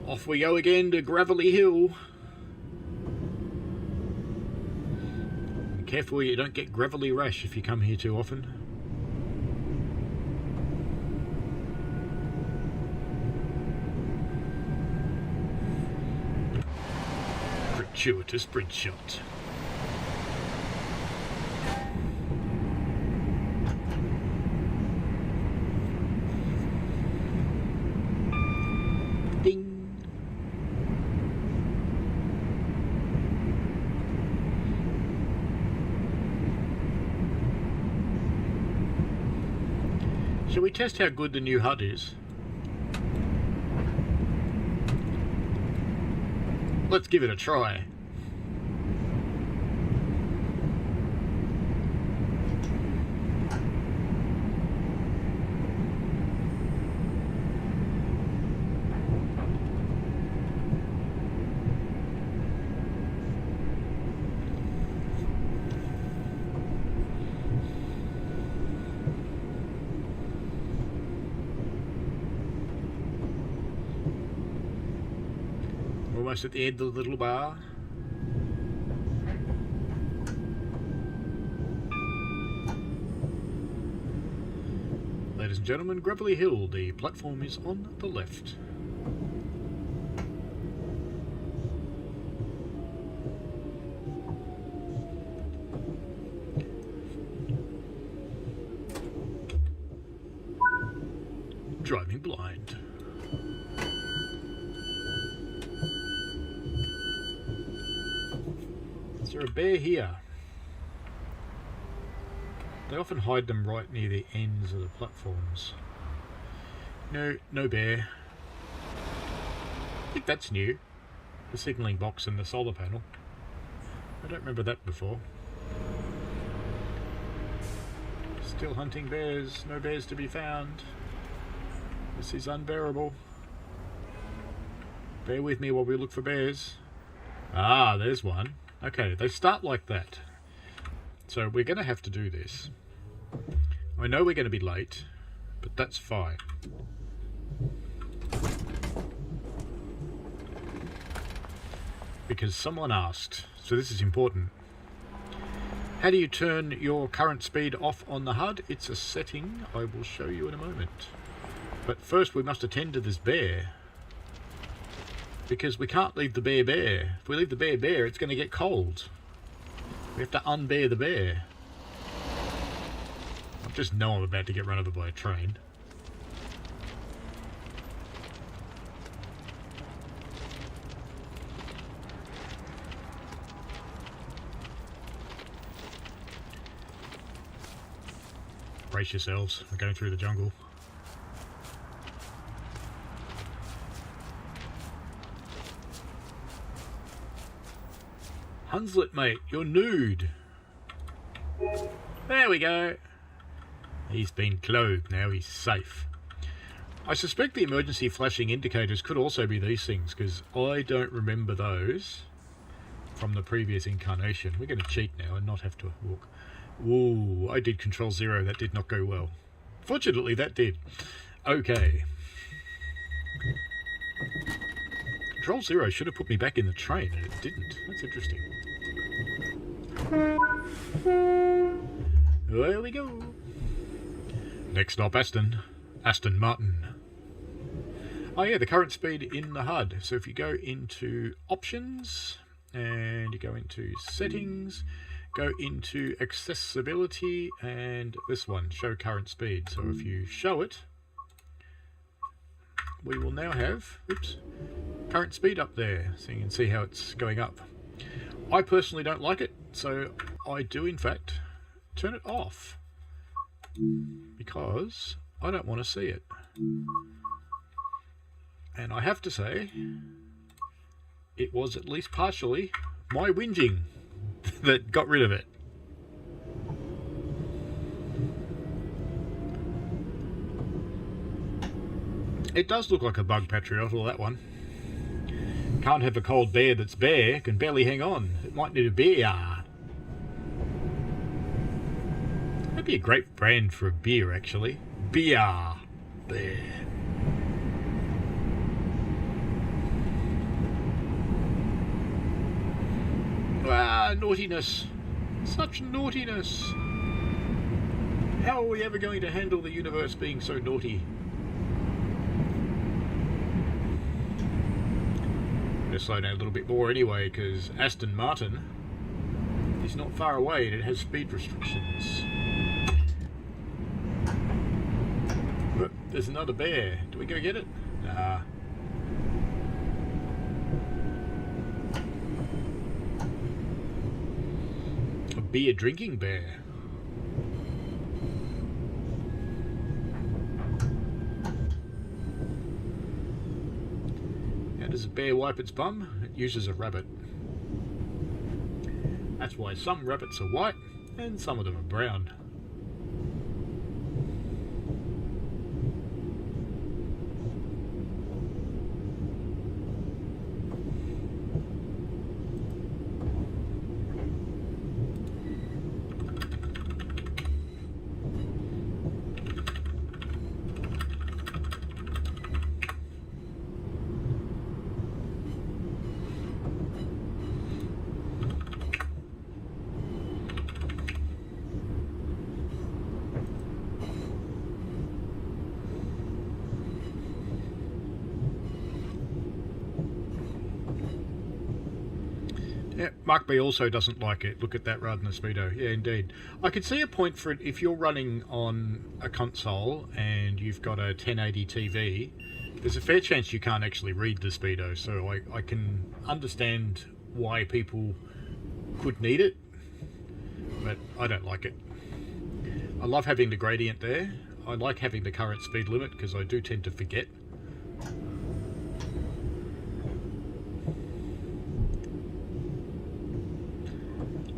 Off we go again to Gravelly Hill. Be careful you don't get gravelly rash if you come here too often. Gratuitous bridge shot. Ding. Shall we test how good the new HUD is? Let's give it a try. Almost at the end of the little bar. Ladies and gentlemen, Gravelly Hill, the platform is on the left. Driving blind. Is there a bear here? They often hide them right near the ends of the platforms. No, no bear. I think that's new. The signalling box and the solar panel. I don't remember that before. Still hunting bears. No bears to be found. This is unbearable. Bear with me while we look for bears. Ah, there's one. Okay, they start like that. So we're going to have to do this. I know we're going to be late, but that's fine. Because someone asked, so this is important. How do you turn your current speed off on the HUD? It's a setting I will show you in a moment. But first we must attend to this bear. Because we can't leave the bear bare. If we leave the bear bare, it's going to get cold. We have to unbear the bear. I just know I'm about to get run over by a train. Brace yourselves, we're going through the jungle. Hunslet, mate, you're nude. There we go. He's been clothed, now he's safe. I suspect the emergency flashing indicators could also be these things, because I don't remember those from the previous incarnation. We're going to cheat now and not have to walk. Ooh, I did Control 0, that did not go well. Fortunately, that did. Okay. Control 0 should have put me back in the train, and it didn't. That's interesting. There we go. Next stop, Aston Martin. Oh yeah, the current speed in the HUD. So if you go into options and you go into settings, go into accessibility and this one, show current speed. So if you show it, we will now have, oops, current speed up there. So you can see how it's going up. I personally don't like it, so I do in fact turn it off because I don't want to see it. And I have to say, it was at least partially my whinging that got rid of it. It does look like a bug patriottle, that one. Can't have a cold bear that's bare, can barely hang on. It might need a beer. That'd be a great brand for a beer, actually. Beer. Bear. Ah, naughtiness. Such naughtiness. How are we ever going to handle the universe being so naughty? I'm going to slow down a little bit more anyway, because Aston Martin is not far away and it has speed restrictions. But there's another bear. Do we go get it? Nah. A beer drinking bear. How does a bear wipe its bum? It uses a rabbit. That's why some rabbits are white and some of them are brown. Yeah, Mark B also doesn't like it. Look at that rather than a speedo. Yeah, indeed. I could see a point for it if you're running on a console and you've got a 1080 TV. There's a fair chance you can't actually read the speedo, so I can understand why people could need it, but I don't like it. I love having the gradient there. I like having the current speed limit because I do tend to forget.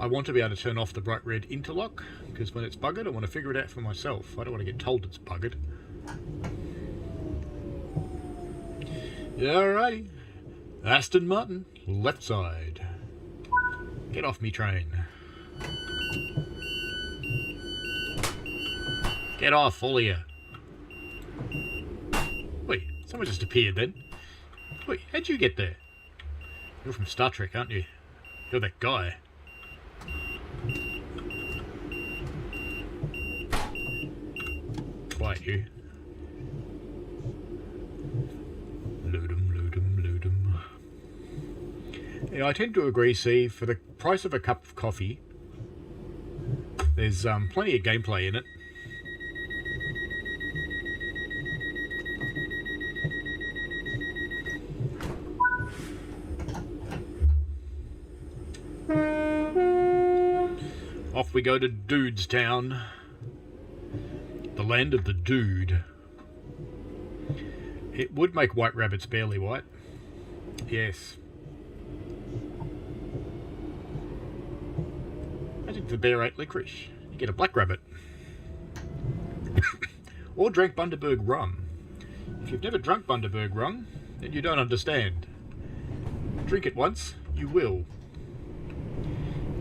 I want to be able to turn off the bright red interlock because when it's buggered I want to figure it out for myself. I don't want to get told it's buggered. Alrighty, Aston Martin, left side. Get off me train. Get off, all of you. Wait, someone just appeared then. Wait, how'd you get there? You're from Star Trek, aren't you? You're that guy. Quiet, you. Loot 'em, loot 'em, loot 'em. Yeah, I tend to agree, see, for the price of a cup of coffee, there's plenty of gameplay in it. Off we go to Dude's Town. The land of the dude. It would make white rabbits barely white. Yes. Imagine if the bear ate licorice. You get a black rabbit. Or drank Bundaberg rum. If you've never drunk Bundaberg rum, then you don't understand. Drink it once, you will.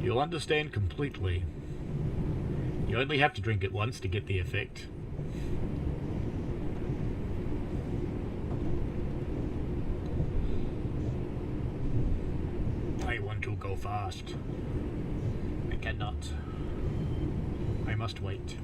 You'll understand completely. You only have to drink it once to get the effect. I want to go fast. I cannot. I must wait.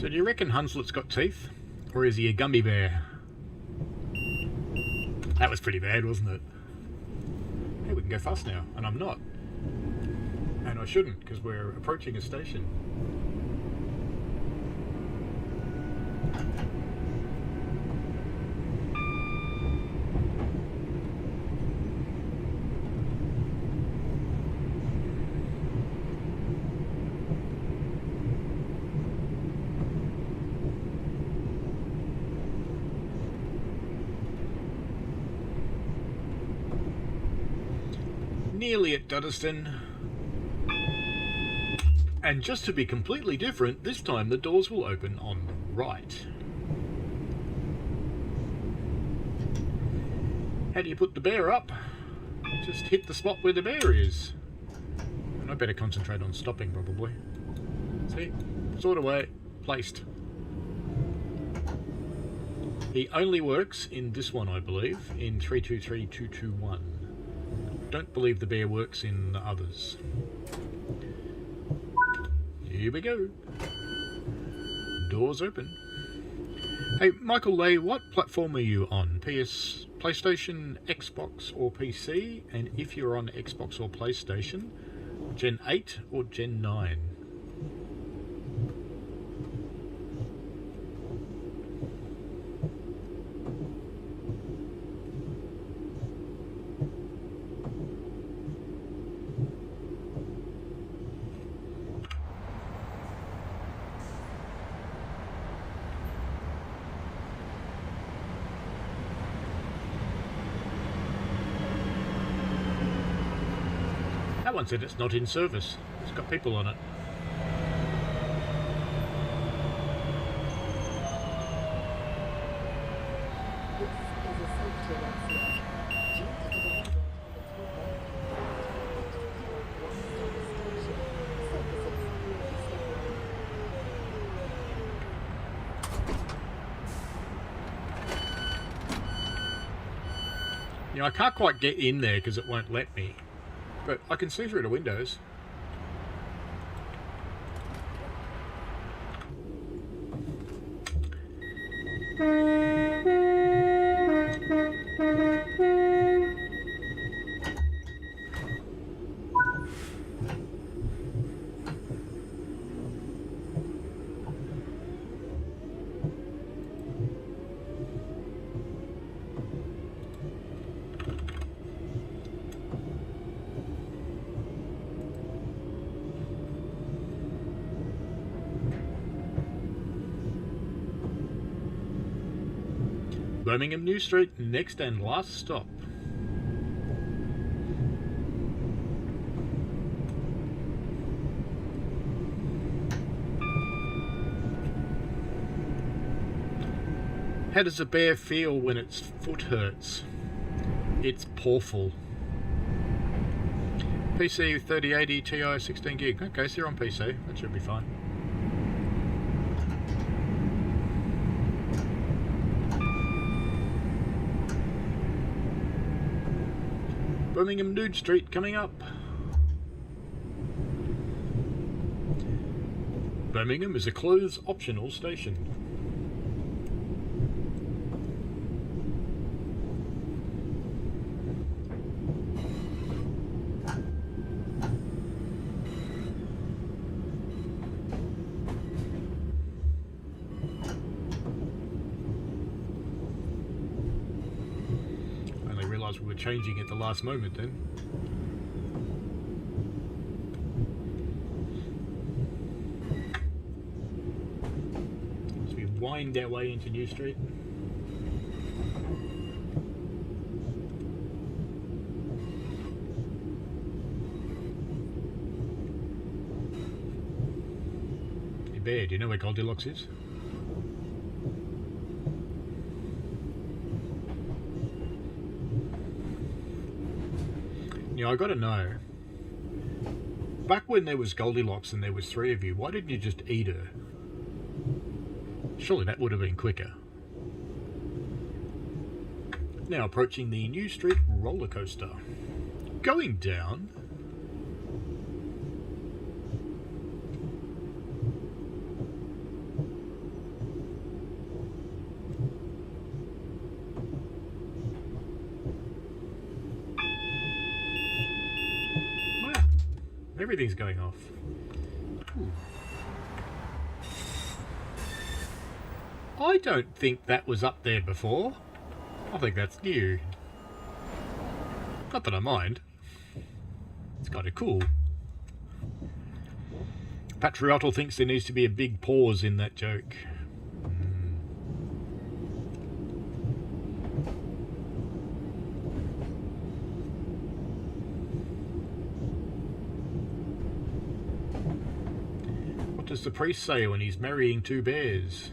So do you reckon Hunslet's got teeth? Or is he a gummy bear? That was pretty bad, wasn't it? Hey, we can go fast now, and I'm not. And I shouldn't, because we're approaching a station. Nearly at Dudderston. And just to be completely different, this time the doors will open on the right. How do you put the bear up? Just hit the spot where the bear is. And I better concentrate on stopping probably. See? Sort of way, placed. He only works in this one, I believe, in 323221. Don't believe the bear works in the others. Here we go. Doors open. Hey, Michael Lay, what platform are you on? PlayStation, Xbox or PC? And if you're on Xbox or PlayStation, Gen 8 or Gen 9? That one said it's not in service. It's got people on it. This is a safety announcement. Due to the development of its one-stop station, services will be You know, I can't quite get in there because it won't let me. But I can see through the windows. Birmingham New Street, next and last stop. How does a bear feel when its foot hurts? It's awful. PC 3080 Ti 16 gig. Okay, so you're on PC. That should be fine. Birmingham Nude Street coming up. Birmingham is a clothes optional station. Only realised we were changing at the last moment then. As we wind our way into New Street. Hey Bear, do you know where Goldilocks is? Yeah, I gotta know. Back when there was Goldilocks and there was three of you, why didn't you just eat her? Surely that would have been quicker. Now approaching the New Street roller coaster. Going down. Everything's going off. Ooh. I don't think that was up there before. I think that's new. Not that I mind. It's kind of cool. Patriotal thinks there needs to be a big pause in that joke. What does the priest say when he's marrying two bears?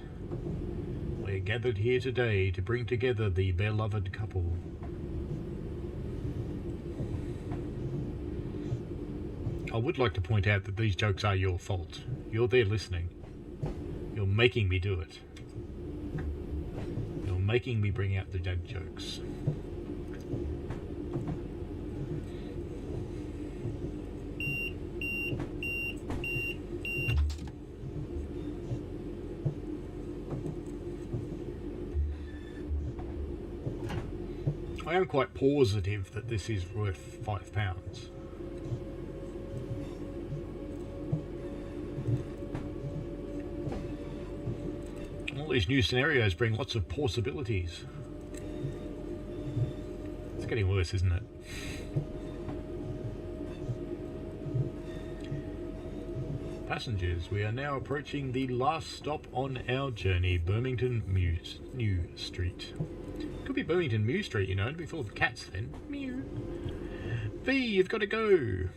We're gathered here today to bring together the beloved couple. I would like to point out that these jokes are your fault. You're there listening. You're making me do it. You're making me bring out the dad jokes. I am quite positive that this is worth £5. All these new scenarios bring lots of possibilities. It's getting worse, isn't it? Passengers, we are now approaching the last stop on our journey, Birmingham New Street. Could be Birmingham Mew Street, you know, it'd be full of cats then. Mew. V, you've got to go.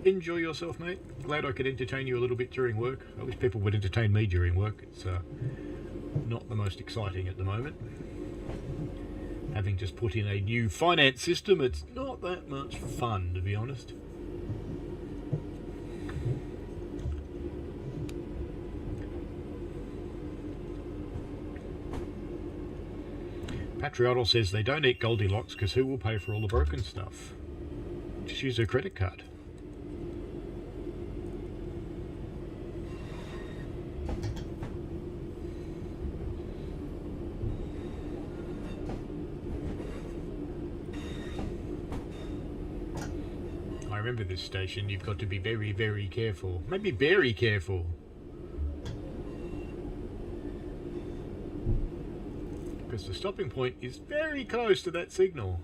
Enjoy yourself, mate. Glad I could entertain you a little bit during work. I wish people would entertain me during work. It's not the most exciting at the moment. Having just put in a new finance system, it's not that much fun, to be honest. Patriotal says they don't eat Goldilocks because who will pay for all the broken stuff? Just use her credit card. I remember this station, you've got to be very, very careful. Maybe very careful. Because the stopping point is very close to that signal.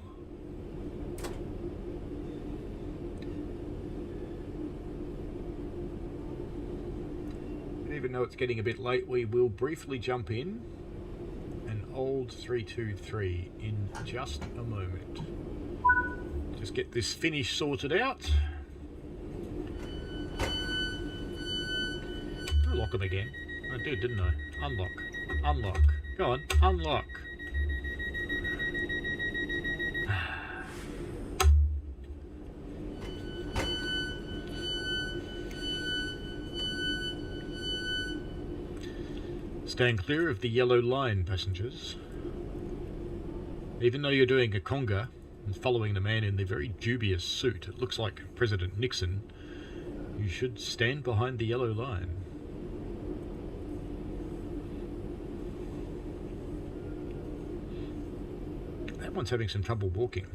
And even though it's getting a bit late, we will briefly jump in an old 323 in just a moment. Just get this finish sorted out. Unlock them again. I did, didn't I? Unlock. Unlock. Go on, unlock. Stand clear of the yellow line, passengers. Even though you're doing a conga and following the man in the very dubious suit, it looks like President Nixon, you should stand behind the yellow line. That one's having some trouble walking.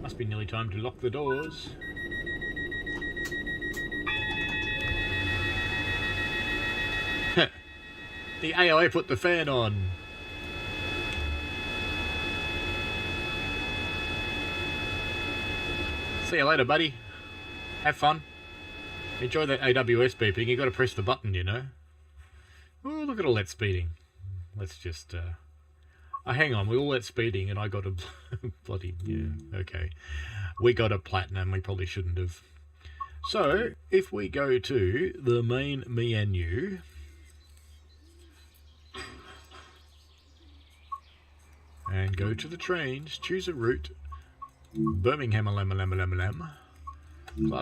Must be nearly time to lock the doors. The AI put the fan on. See you later, buddy. Have fun. Enjoy that AWS beeping. You got to press the button, you know. Oh, look at all that speeding. Let's just... hang on. We all that speeding and I got a... bloody... Yeah, okay. We got a platinum. We probably shouldn't have. So, if we go to the main menu... and go to the trains, choose a route, Birmingham, class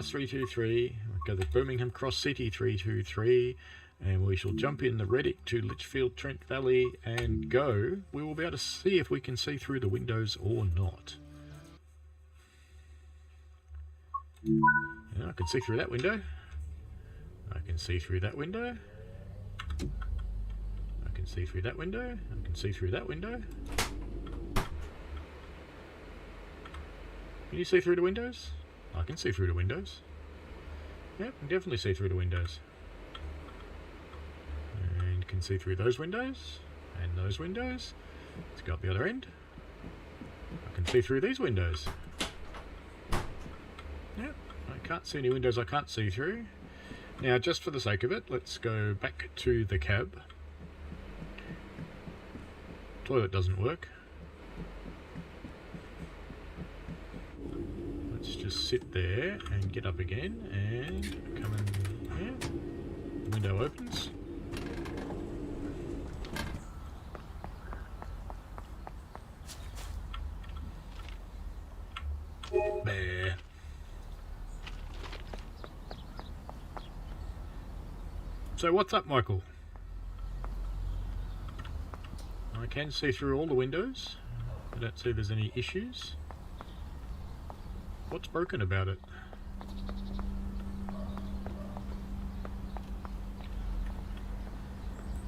323, go to Birmingham Cross City 323, and we shall jump in the Reddick to Lichfield, Trent Valley, and go. We will be able to see if we can see through the windows or not. Yeah, I can see through that window. I can see through that window. I can see through that window. I can see through that window. Can you see through the windows? I can see through the windows. Yep, I can definitely see through the windows. And can see through those windows. And those windows. Let's go up the other end. I can see through these windows. Yep, I can't see any windows I can't see through. Now, just for the sake of it, let's go back to the cab. Toilet doesn't work. Let's just sit there and get up again and come in here. The window opens. There. So what's up, Michael? I can see through all the windows. I don't see there's any issues. What's broken about it?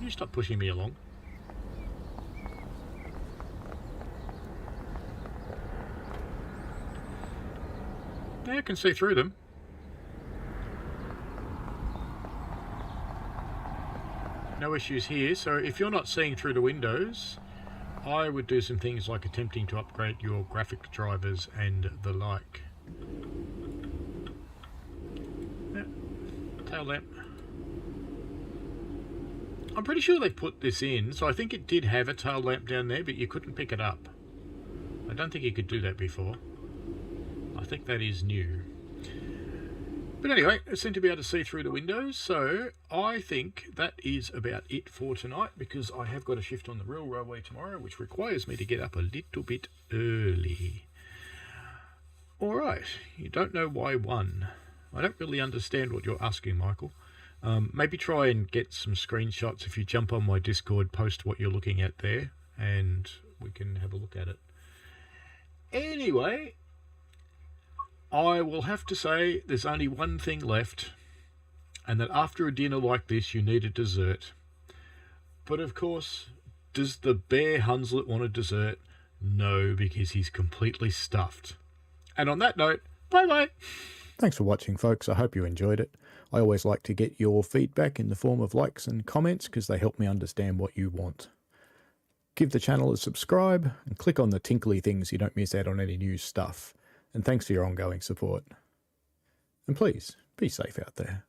You stop pushing me along. Yeah, I can see through them. No issues here. So if you're not seeing through the windows, I would do some things like attempting to upgrade your graphic drivers and the like. Yeah. Tail lamp. I'm pretty sure they put this in, so I think it did have a tail lamp down there, but you couldn't pick it up. I don't think you could do that before. I think that is new. But anyway, I seem to be able to see through the windows, so I think that is about it for tonight, because I have got a shift on the rail railway tomorrow, which requires me to get up a little bit early. Alright, you don't know why one. I don't really understand what you're asking, Michael. Maybe try and get some screenshots. If you jump on my Discord, post what you're looking at there, and we can have a look at it. Anyway, I will have to say there's only one thing left, and that after a dinner like this you need a dessert. But of course, does the bear Hunslet want a dessert? No, because he's completely stuffed. And on that note, bye bye. Thanks for watching, folks. I hope you enjoyed it. I always like to get your feedback in the form of likes and comments because they help me understand what you want. Give the channel a subscribe and click on the tinkly things so you don't miss out on any new stuff. And thanks for your ongoing support. And please, be safe out there.